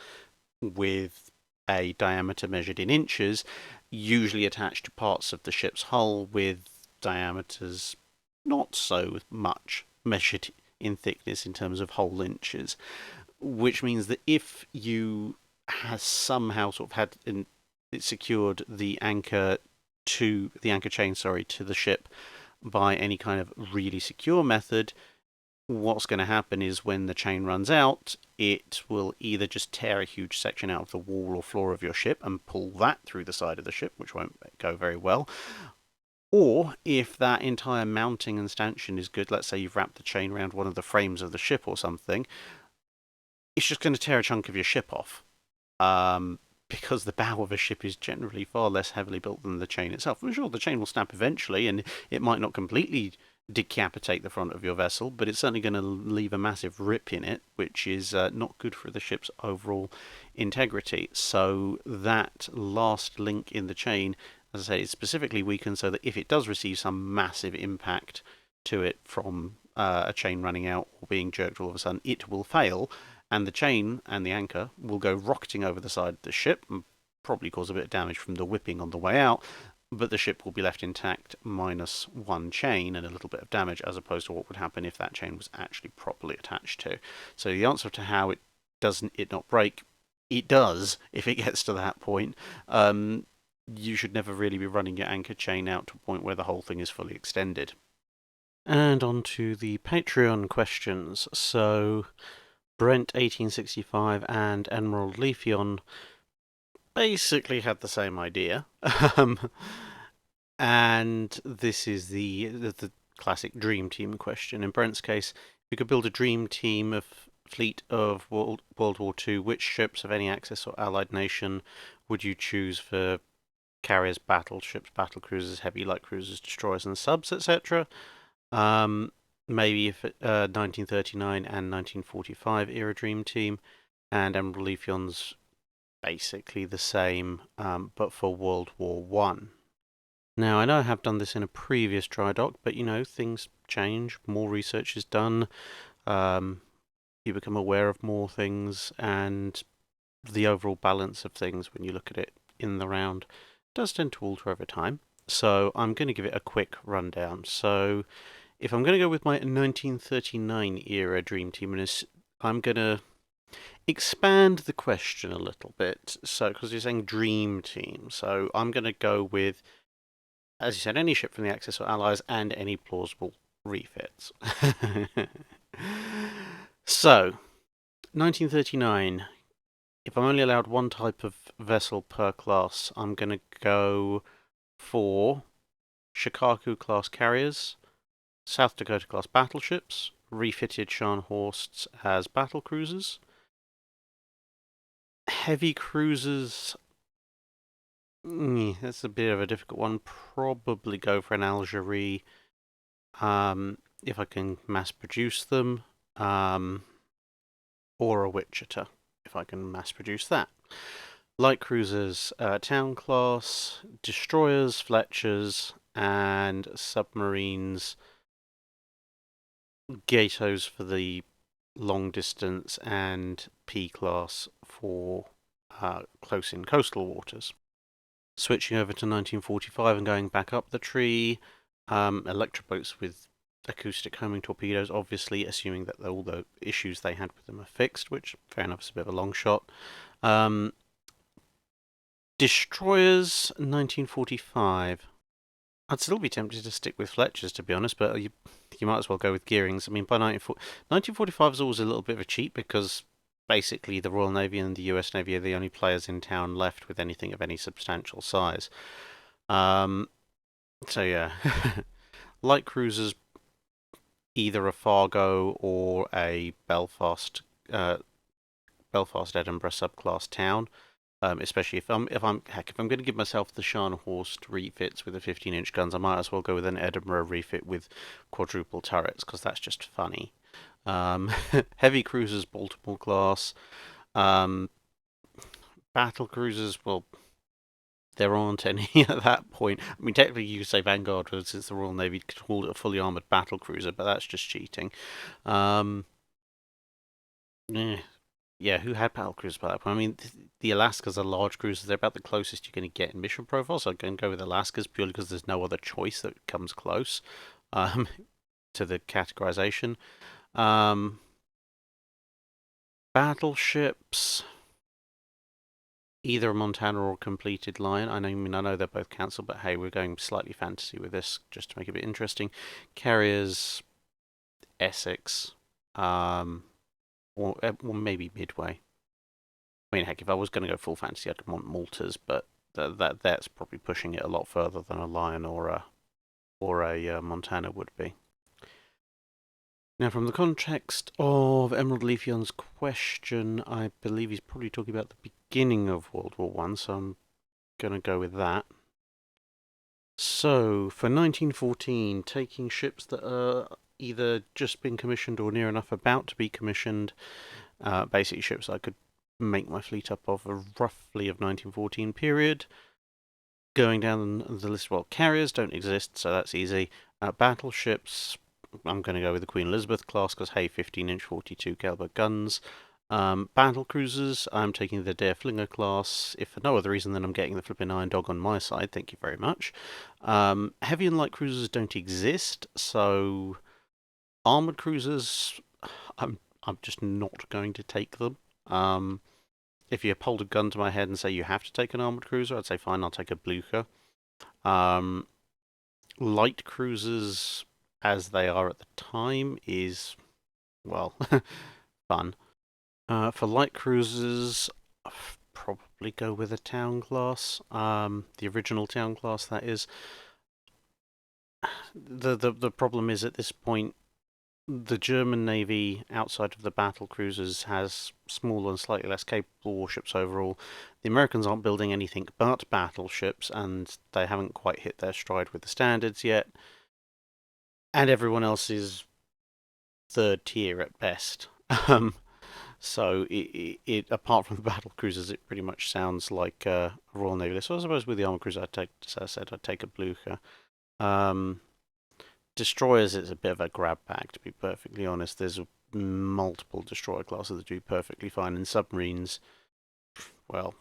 with a diameter measured in inches, usually attached to parts of the ship's hull with diameters not so much measured in thickness in terms of whole inches, which means that if you has somehow sort of had it secured the anchor chain, to the ship by any kind of really secure method, what's going to happen is when the chain runs out, it will either just tear a huge section out of the wall or floor of your ship and pull that through the side of the ship, which won't go very well. Or if that entire mounting and stanchion is good, let's say you've wrapped the chain around one of the frames of the ship or something, it's just going to tear a chunk of your ship off. Because the bow of a ship is generally far less heavily built than the chain itself. I'm sure the chain will snap eventually, and it might not completely decapitate the front of your vessel, but it's certainly going to leave a massive rip in it, which is not good for the ship's overall integrity. So that last link in the chain, as I say, is specifically weakened so that if it does receive some massive impact to it from a chain running out or being jerked all of a sudden, it will fail, and the chain and the anchor will go rocketing over the side of the ship and probably cause a bit of damage from the whipping on the way out, but the ship will be left intact minus one chain and a little bit of damage, as opposed to what would happen if that chain was actually properly attached to. So the answer to how it not break, it does if it gets to that point. You should never really be running your anchor chain out to a point where the whole thing is fully extended. And on to the Patreon questions. So Brent 1865 and Emerald Leafeon basically had the same idea. And this is the classic dream team question. In Brent's case, if you could build a dream team of fleet of World War II, which ships of any Axis or Allied nation would you choose for carriers, battleships, battlecruisers, heavy light cruisers, destroyers, and subs, etc.? Maybe if 1939 and 1945 era dream team, and Emerald Leafeon's basically the same, but for World War One. Now, I know I have done this in a previous Drydock, but things change, more research is done, you become aware of more things, and the overall balance of things when you look at it in the round does tend to alter over time. So I'm going to give it a quick rundown. So if I'm going to go with my 1939 era dream team, I'm going to expand the question a little bit. So, because you're saying dream team, so I'm going to go with, as you said, any ship from the Axis or Allies and any plausible refits. So, 1939. If I'm only allowed one type of vessel per class, I'm going to go for Shikaku class carriers, South Dakota class battleships, refitted Scharnhorsts as battle cruisers. Heavy cruisers, that's a bit of a difficult one. Probably go for an Algerie, if I can mass produce them, or a Wichita, if I can mass produce that. Light cruisers, Town class, destroyers, Fletchers, and submarines, Gatos for the long distance, and P class for close in coastal waters. Switching over to 1945 and going back up the tree, electric boats with acoustic homing torpedoes, obviously, assuming that all the issues they had with them are fixed, which, fair enough, is a bit of a long shot. Destroyers, 1945. I'd still be tempted to stick with Fletchers, to be honest, but you might as well go with Gearings. I mean, by 1945 is always a little bit of a cheat because basically the Royal Navy and the US Navy are the only players in town left with anything of any substantial size. So yeah, light cruisers, either a Fargo or a Belfast Belfast Edinburgh subclass town. Especially if I'm going to give myself the Scharnhorst refits with the 15-inch guns, I might as well go with an Edinburgh refit with quadruple turrets because that's just funny. Heavy cruisers, Baltimore class. Battle cruisers, well, there aren't any at that point. I mean, technically you could say Vanguard, since the Royal Navy called it a fully armoured battle cruiser, but that's just cheating. Yeah, who had battle cruisers by that point? I mean, the Alaskas are large cruisers. They're about the closest you're going to get in mission profile, so I'm going to go with Alaskas purely because there's no other choice that comes close to the categorization. Battleships, either a Montana or a completed Lion. I know they're both cancelled, but hey, we're going slightly fantasy with this just to make it a bit interesting. Carriers, Essex, or maybe Midway. I mean, heck, if I was going to go full fantasy, I'd want Maltas, but that's probably pushing it a lot further than a Lion or a Montana would be. Now, from the context of Emerald Leafion's question, I believe he's probably talking about the beginning of World War I, so I'm going to go with that. So, for 1914, taking ships that are either just been commissioned or near enough about to be commissioned, basically ships I could make my fleet up of roughly of 1914 period. Going down the list, well, carriers don't exist, so that's easy. Battleships, I'm going to go with the Queen Elizabeth class because, hey, 15-inch 42 caliber guns. Battle cruisers, I'm taking the Der Flinger class, if for no other reason than I'm getting the flipping Iron Dog on my side, thank you very much. Heavy and light cruisers don't exist, so armoured cruisers, I'm just not going to take them. If you hold a gun to my head and say you have to take an armoured cruiser, I'd say fine, I'll take a Blucher. Light cruisers, as they are at the time, is, well, fun. For light cruisers, I'll probably go with a town class. The original town class, that is. The problem is at this point, the German Navy, outside of the battle cruisers, has smaller and slightly less capable warships overall. The Americans aren't building anything but battleships, and they haven't quite hit their stride with the standards yet. And everyone else is third tier at best. So it apart from the battle cruisers, it pretty much sounds like a Royal Navy. So I suppose with the armor cruiser, I'd take a Blucher. Destroyers, it's a bit of a grab bag, to be perfectly honest. There's multiple destroyer classes that do perfectly fine, and submarines, well,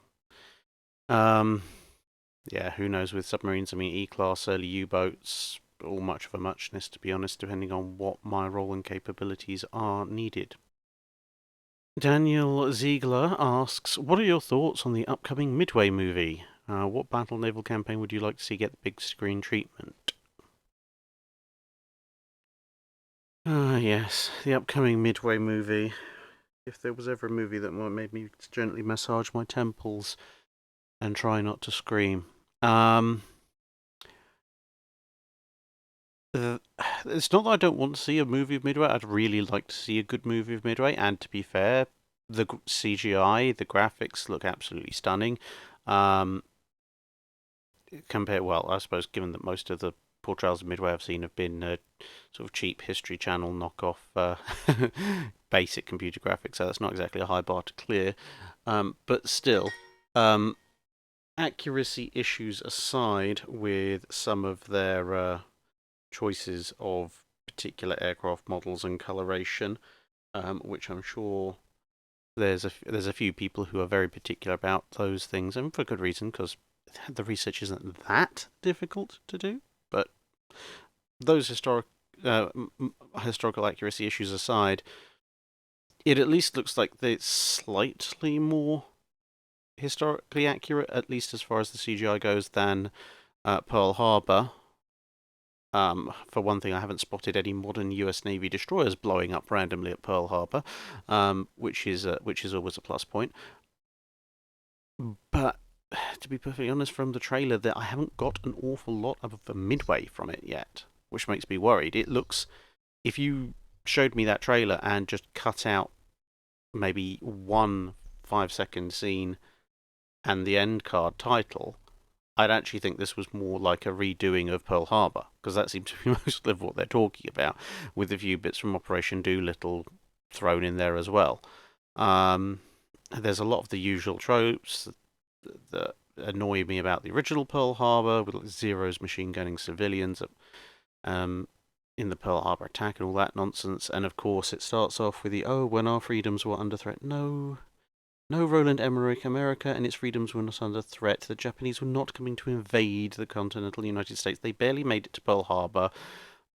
yeah, who knows with submarines? I mean, E-class, early U-boats, all much of a muchness, to be honest, depending on what my role and capabilities are needed. Daniel Ziegler asks, what are your thoughts on the upcoming Midway movie? What battle naval campaign would you like to see get the big screen treatment? Yes, the upcoming Midway movie. If there was ever a movie that made me gently massage my temples and try not to scream. It's not that I don't want to see a movie of Midway. I'd really like to see a good movie of Midway, and to be fair, the CGI, the graphics look absolutely stunning. Well, I suppose given that most of the portrayals of Midway I've seen have been sort of cheap History Channel knockoff basic computer graphics, so that's not exactly a high bar to clear. But still, accuracy issues aside, with some of their choices of particular aircraft models and coloration, which I'm sure there's a few people who are very particular about those things, and for good reason, because the research isn't that difficult to do. But those historical accuracy issues aside, it at least looks like it's slightly more historically accurate, at least as far as the CGI goes, than Pearl Harbor. For one thing, I haven't spotted any modern US Navy destroyers blowing up randomly at Pearl Harbor, which is always a plus point. But to be perfectly honest, from the trailer, I haven't got an awful lot of a Midway from it yet, which makes me worried. It looks, if you showed me that trailer and just cut out maybe one 5-second scene and the end card title, I'd actually think this was more like a redoing of Pearl Harbor, because that seems to be most of what they're talking about, with a few bits from Operation Doolittle thrown in there as well. There's a lot of the usual tropes that annoy me about the original Pearl Harbor, with Zero's machine gunning civilians in the Pearl Harbor attack and all that nonsense. And of course, it starts off with when our freedoms were under threat. No, Roland Emmerich, America and its freedoms were not under threat. The Japanese were not coming to invade the continental United States. They barely made it to Pearl Harbor.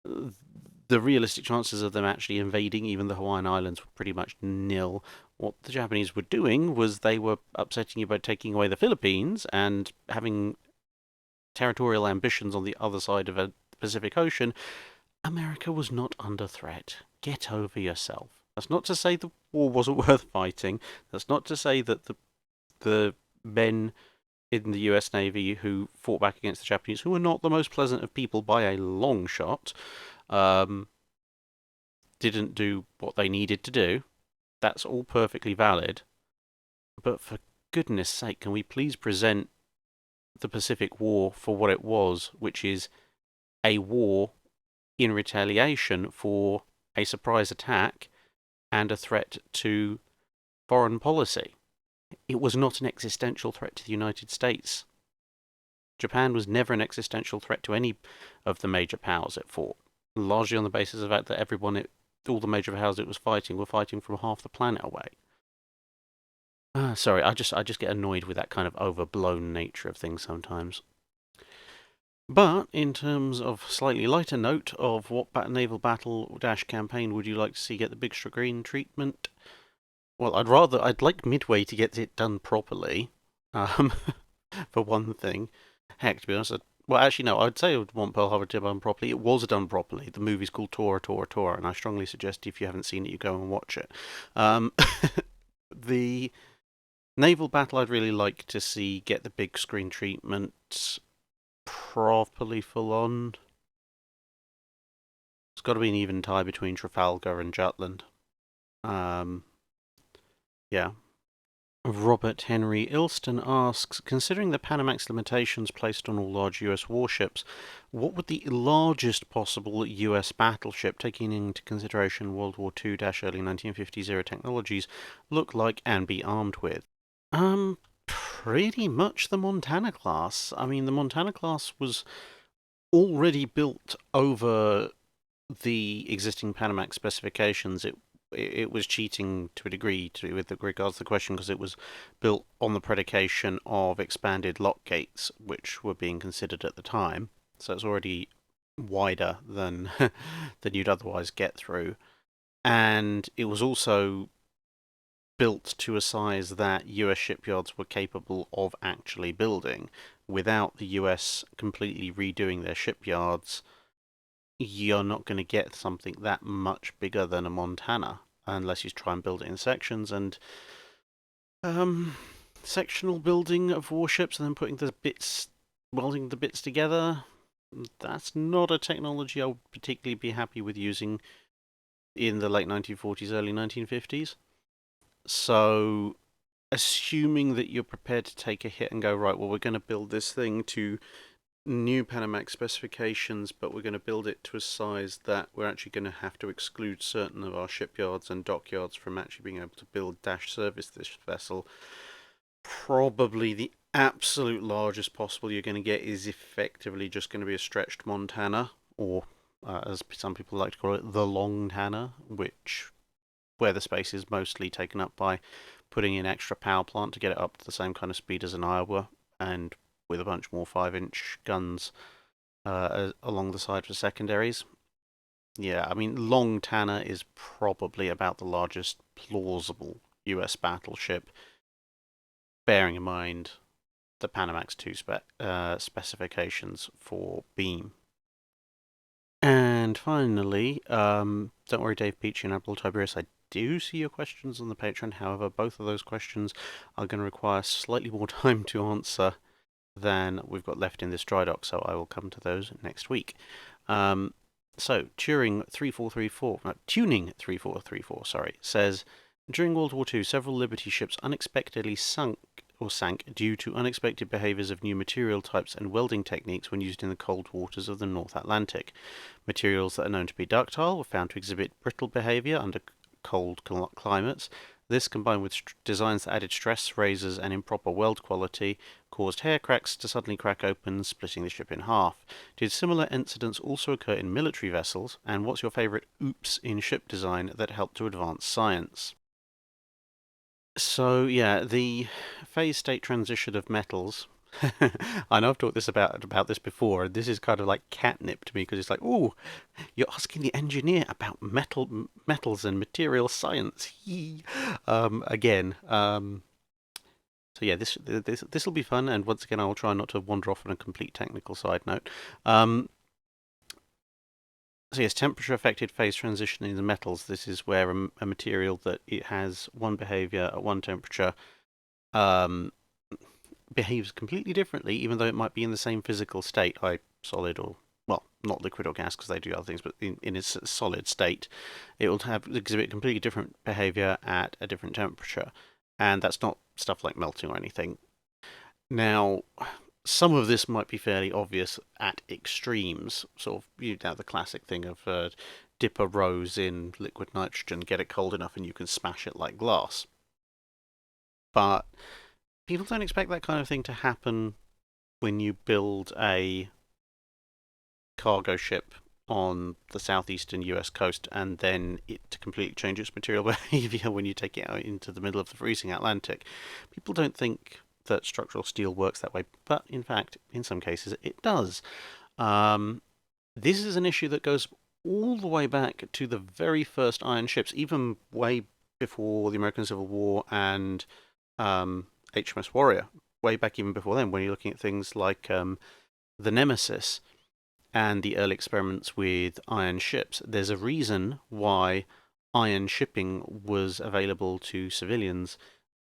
The realistic chances of them actually invading even the Hawaiian Islands were pretty much nil. What the Japanese were doing was they were upsetting you by taking away the Philippines and having territorial ambitions on the other side of the Pacific Ocean. America was not under threat. Get over yourself. That's not to say the war wasn't worth fighting. That's not to say that the men in the US Navy who fought back against the Japanese, who were not the most pleasant of people by a long shot, didn't do what they needed to do. That's all perfectly valid. But for goodness sake, can we please present the Pacific War for what it was, which is a war in retaliation for a surprise attack and a threat to foreign policy. It was not an existential threat to the United States. Japan was never an existential threat to any of the major powers it fought, largely on the basis of the fact that all the major powers it was fighting were fighting from half the planet away. Sorry, I just get annoyed with that kind of overblown nature of things sometimes. But in terms of slightly lighter note of what naval battle campaign would you like to see get the big screen treatment? Well, I'd like Midway to get it done properly, for one thing. Heck, to be honest, well, actually, no, I'd say I would want Pearl Harbor to be done properly. It was done properly. The movie's called Tora, Tora, Tora, and I strongly suggest if you haven't seen it, you go and watch it. The naval battle I'd really like to see get the big screen treatment properly full on. It's got to be an even tie between Trafalgar and Jutland. Yeah. Robert Henry Ilston asks, considering the Panamax limitations placed on all large US warships, what would the largest possible US battleship, taking into consideration World War II - early 1950s era technologies, look like and be armed with? Pretty much the Montana class. I mean, the Montana class was already built over the existing Panamax specifications. It was cheating to a degree with regards to the question, because it was built on the predication of expanded lock gates, which were being considered at the time. So it's already wider than than you'd otherwise get through. And it was also built to a size that US shipyards were capable of actually building. Without the US completely redoing their shipyards, you're not going to get something that much bigger than a Montana unless you try and build it in sections. And sectional building of warships and then welding the bits together, that's not a technology I would particularly be happy with using in the late 1940s, early 1950s. So, assuming that you're prepared to take a hit and go, right, well, we're going to build this thing to new Panamax specifications, but we're going to build it to a size that we're actually going to have to exclude certain of our shipyards and dockyards from actually being able to build service this vessel. Probably the absolute largest possible you're going to get is effectively just going to be a stretched Montana, or as some people like to call it, the Long Tanner, where the space is mostly taken up by putting in extra power plant to get it up to the same kind of speed as an Iowa, and with a bunch more 5-inch guns along the side for secondaries. Yeah, I mean, Long Tanner is probably about the largest plausible US battleship, bearing in mind the Panamax 2 specifications for beam. And finally, don't worry, Dave Peachy and Admiral Tiberius, I do see your questions on the Patreon. However, both of those questions are going to require slightly more time to answer than we've got left in this Drydock, so I will come to those next week. So, Tuning 3434, sorry, says, During World War II, several Liberty ships unexpectedly sank due to unexpected behaviours of new material types and welding techniques when used in the cold waters of the North Atlantic. Materials that are known to be ductile were found to exhibit brittle behaviour under cold climates. This, combined with designs that added stress raises and improper weld quality, caused hair cracks to suddenly crack open, splitting the ship in half. Did similar incidents also occur in military vessels? And what's your favourite oops in ship design that helped to advance science? So yeah, the phase state transition of metals. I know I've talked about this before, and this is kind of like catnip to me because it's like, oh, you're asking the engineer about metals and material science. Again. So yeah, this will be fun, and once again, I'll try not to wander off on a complete technical side note. So yes, temperature affected phase transition in the metals. This is where a material that it has one behavior at one temperature um, behaves completely differently, even though it might be in the same physical state, like solid or, well, not liquid or gas because they do other things, but in its solid state, it will exhibit completely different behavior at a different temperature. And that's not stuff like melting or anything. Now, some of this might be fairly obvious at extremes, sort of, you know, the classic thing of dip a rose in liquid nitrogen, get it cold enough, and you can smash it like glass. But people don't expect that kind of thing to happen when you build a cargo ship on the southeastern US coast and then it to completely change its material behavior when you take it out into the middle of the freezing Atlantic. People don't think that structural steel works that way, but in fact, in some cases, it does. This is an issue that goes all the way back to the very first iron ships, even way before the American Civil War and HMS Warrior, way back even before then, when you're looking at things like the Nemesis and the early experiments with iron ships. There's a reason why iron shipping was available to civilians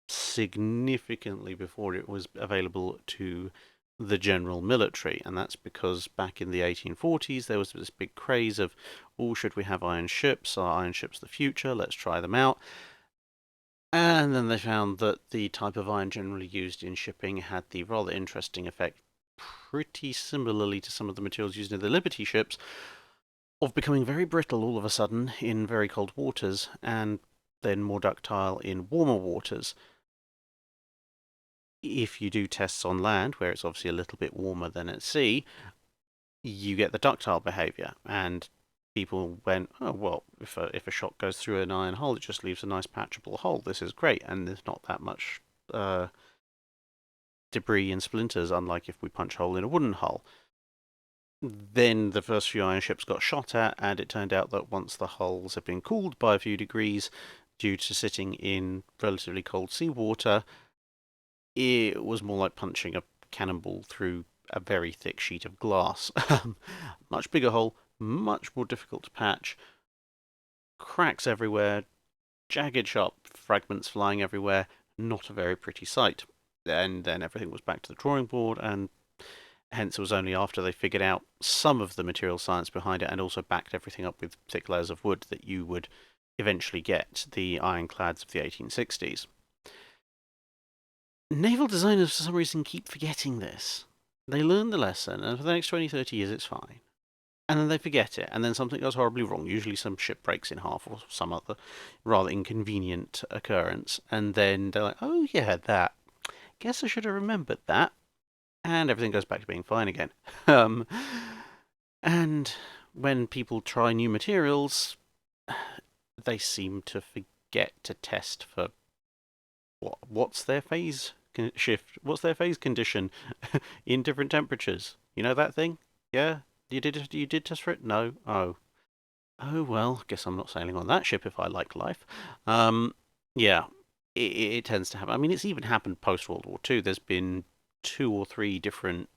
significantly before it was available to the general military, and that's because back in the 1840s there was this big craze of, oh, should we have iron ships? Are iron ships the future? Let's try them out. And then they found that the type of iron generally used in shipping had the rather interesting effect, pretty similarly to some of the materials used in the Liberty ships, of becoming very brittle all of a sudden in very cold waters and then more ductile in warmer waters. If you do tests on land, where it's obviously a little bit warmer than at sea, you get the ductile behavior. And people went, oh, well, if a shot goes through an iron hull, it just leaves a nice patchable hole. This is great, and there's not that much debris and splinters, unlike if we punch a hole in a wooden hull. Then the first few iron ships got shot at, and it turned out that once the hulls had been cooled by a few degrees due to sitting in relatively cold seawater, it was more like punching a cannonball through a very thick sheet of glass. Much bigger hole, much more difficult to patch, cracks everywhere, jagged sharp fragments flying everywhere, not a very pretty sight. And then everything was back to the drawing board, and hence it was only after they figured out some of the material science behind it and also backed everything up with thick layers of wood that you would eventually get the ironclads of the 1860s. Naval designers, for some reason, keep forgetting this. They learn the lesson, and for the next 20, 30 years, it's fine. And then they forget it, and then something goes horribly wrong. Usually some ship breaks in half or some other rather inconvenient occurrence. And then they're like, oh yeah, that. Guess I should have remembered that. And everything goes back to being fine again. And when people try new materials, they seem to forget to test for what's their phase shift, what's their phase condition in different temperatures. You know that thing? Yeah? You did test for it? No? Oh. Oh well, guess I'm not sailing on that ship if I like life. Yeah, it tends to happen. I mean, it's even happened post World War II. There's been 2 or 3 different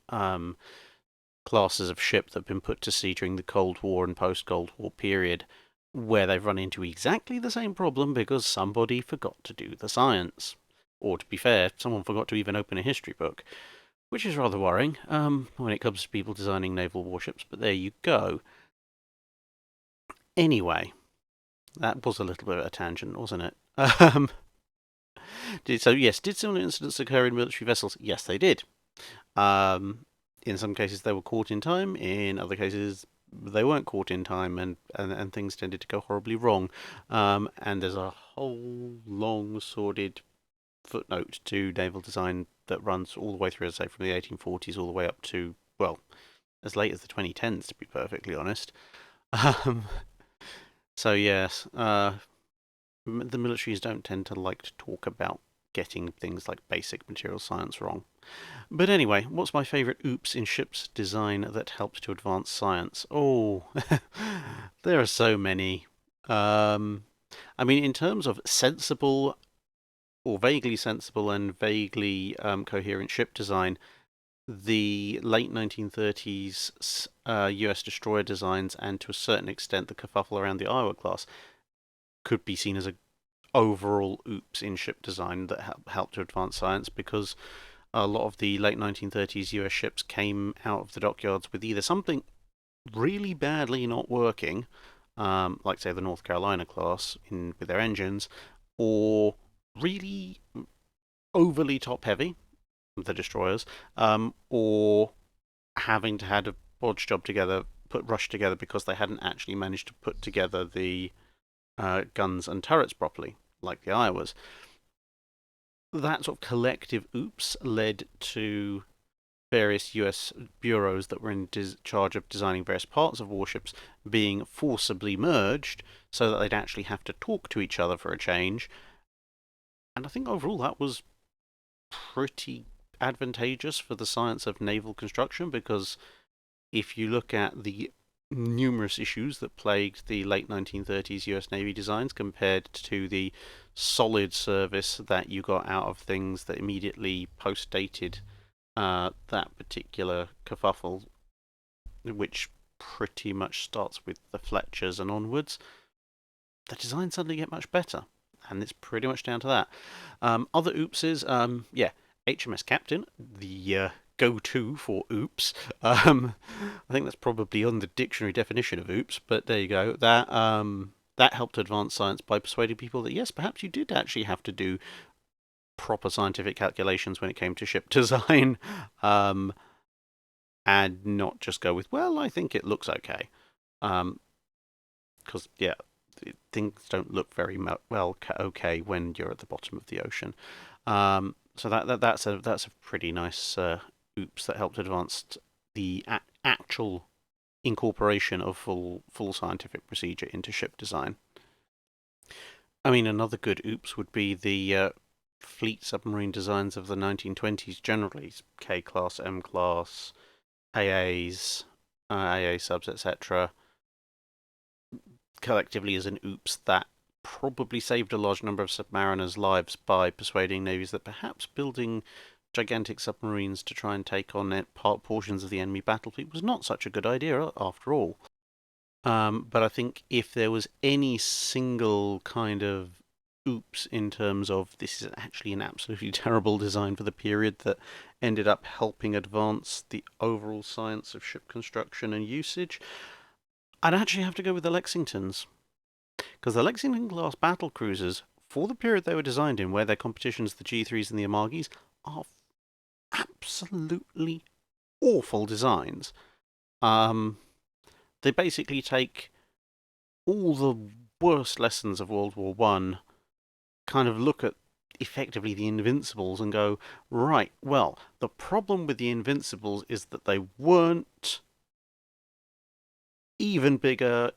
classes of ship that have been put to sea during the Cold War and post-Cold War period where they've run into exactly the same problem because somebody forgot to do the science. Or, to be fair, someone forgot to even open a history book, which is rather worrying when it comes to people designing naval warships, but there you go. Anyway, That was a little bit of a tangent, wasn't it? Um, yes, did similar incidents occur in military vessels? Yes, they did. Um, in some cases, they were caught in time. In other cases, they weren't caught in time, and things tended to go horribly wrong. And there's a whole long, sordid footnote to naval design that runs all the way through, as I say, from the 1840s all the way up to, well, as late as the 2010s, to be perfectly honest. Um, so yes, the militaries don't tend to like to talk about getting things like basic material science wrong. But anyway, what's my favourite oops in ship's design that helped to advance science? Oh, there are so many. Um, I mean, in terms of sensible or vaguely sensible and vaguely coherent ship design, the late 1930s US destroyer designs and to a certain extent the kerfuffle around the Iowa class could be seen as a overall oops in ship design that helped to advance science, because a lot of the late 1930s US ships came out of the dockyards with either something really badly not working, like say the North Carolina class with their engines, or really overly top heavy, the destroyers, or having to had a bodge job together, rushed together because they hadn't actually managed to put together the guns and turrets properly, like the Iowas. That sort of collective oops led to various US bureaus that were in charge of designing various parts of warships being forcibly merged so that they'd actually have to talk to each other for a change. And I think overall that was pretty advantageous for the science of naval construction, because if you look at the numerous issues that plagued the late 1930s US Navy designs compared to the solid service that you got out of things that immediately post-dated that particular kerfuffle, which pretty much starts with the Fletchers and onwards, the designs suddenly get much better. And it's pretty much down to that. Other oopses, yeah, HMS Captain, the go-to for oops. I think that's probably on the dictionary definition of oops, but there you go. That helped advance science by persuading people that yes, perhaps you did actually have to do proper scientific calculations when it came to ship design, and not just go with, well, I think it looks okay. Because yeah, things don't look very well okay when you're at the bottom of the ocean. So that's a pretty nice oops that helped advance the actual incorporation of full scientific procedure into ship design. I mean, another good oops would be the fleet submarine designs of the 1920s generally, K class, M class, AAs, AA subs, etc. Collectively as an oops that probably saved a large number of submariners' lives by persuading navies that perhaps building gigantic submarines to try and take on portions of the enemy battle fleet was not such a good idea after all. But I think if there was any single kind of oops in terms of this is actually an absolutely terrible design for the period that ended up helping advance the overall science of ship construction and usage, I'd actually have to go with the Lexingtons. Because the Lexington class battle cruisers, for the period they were designed in, where their competitions, the G3s and the Amagis, are absolutely awful designs. They basically take all the worst lessons of World War One, kind of look at effectively the Invincibles and go, right, well, the problem with the Invincibles is that they weren't even bigger,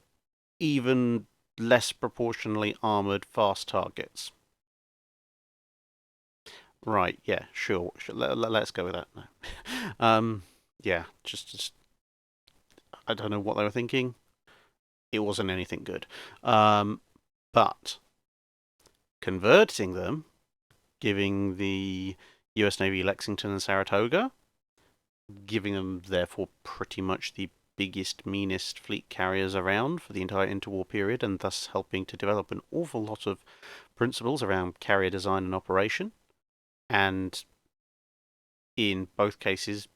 even less proportionally armoured fast targets. Right, yeah, sure. Let's go with that now. Yeah, just I don't know what they were thinking. It wasn't anything good. But converting them, giving the US Navy Lexington and Saratoga, giving them therefore pretty much the biggest, meanest fleet carriers around for the entire interwar period, and thus helping to develop an awful lot of principles around carrier design and operation, and in both cases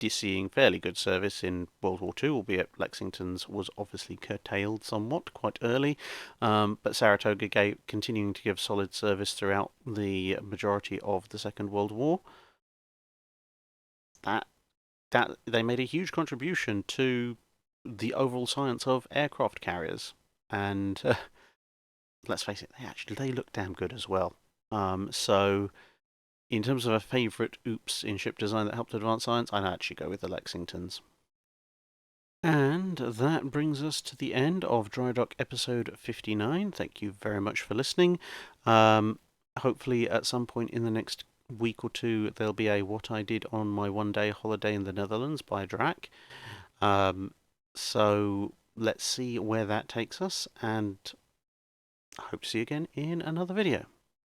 seeing fairly good service in World War II, albeit Lexington's was obviously curtailed somewhat quite early. But Saratoga continuing to give solid service throughout the majority of the Second World War. That they made a huge contribution to the overall science of aircraft carriers, and let's face it, they look damn good as well. So in terms of a favourite oops in ship design that helped advance science, I'd actually go with the Lexingtons. And that brings us to the end of Drydock episode 59. Thank you very much for listening. Hopefully at some point in the next week or two there'll be a What I Did on My One-Day Holiday in the Netherlands by Drac. So let's see where that takes us, and I hope to see you again in another video.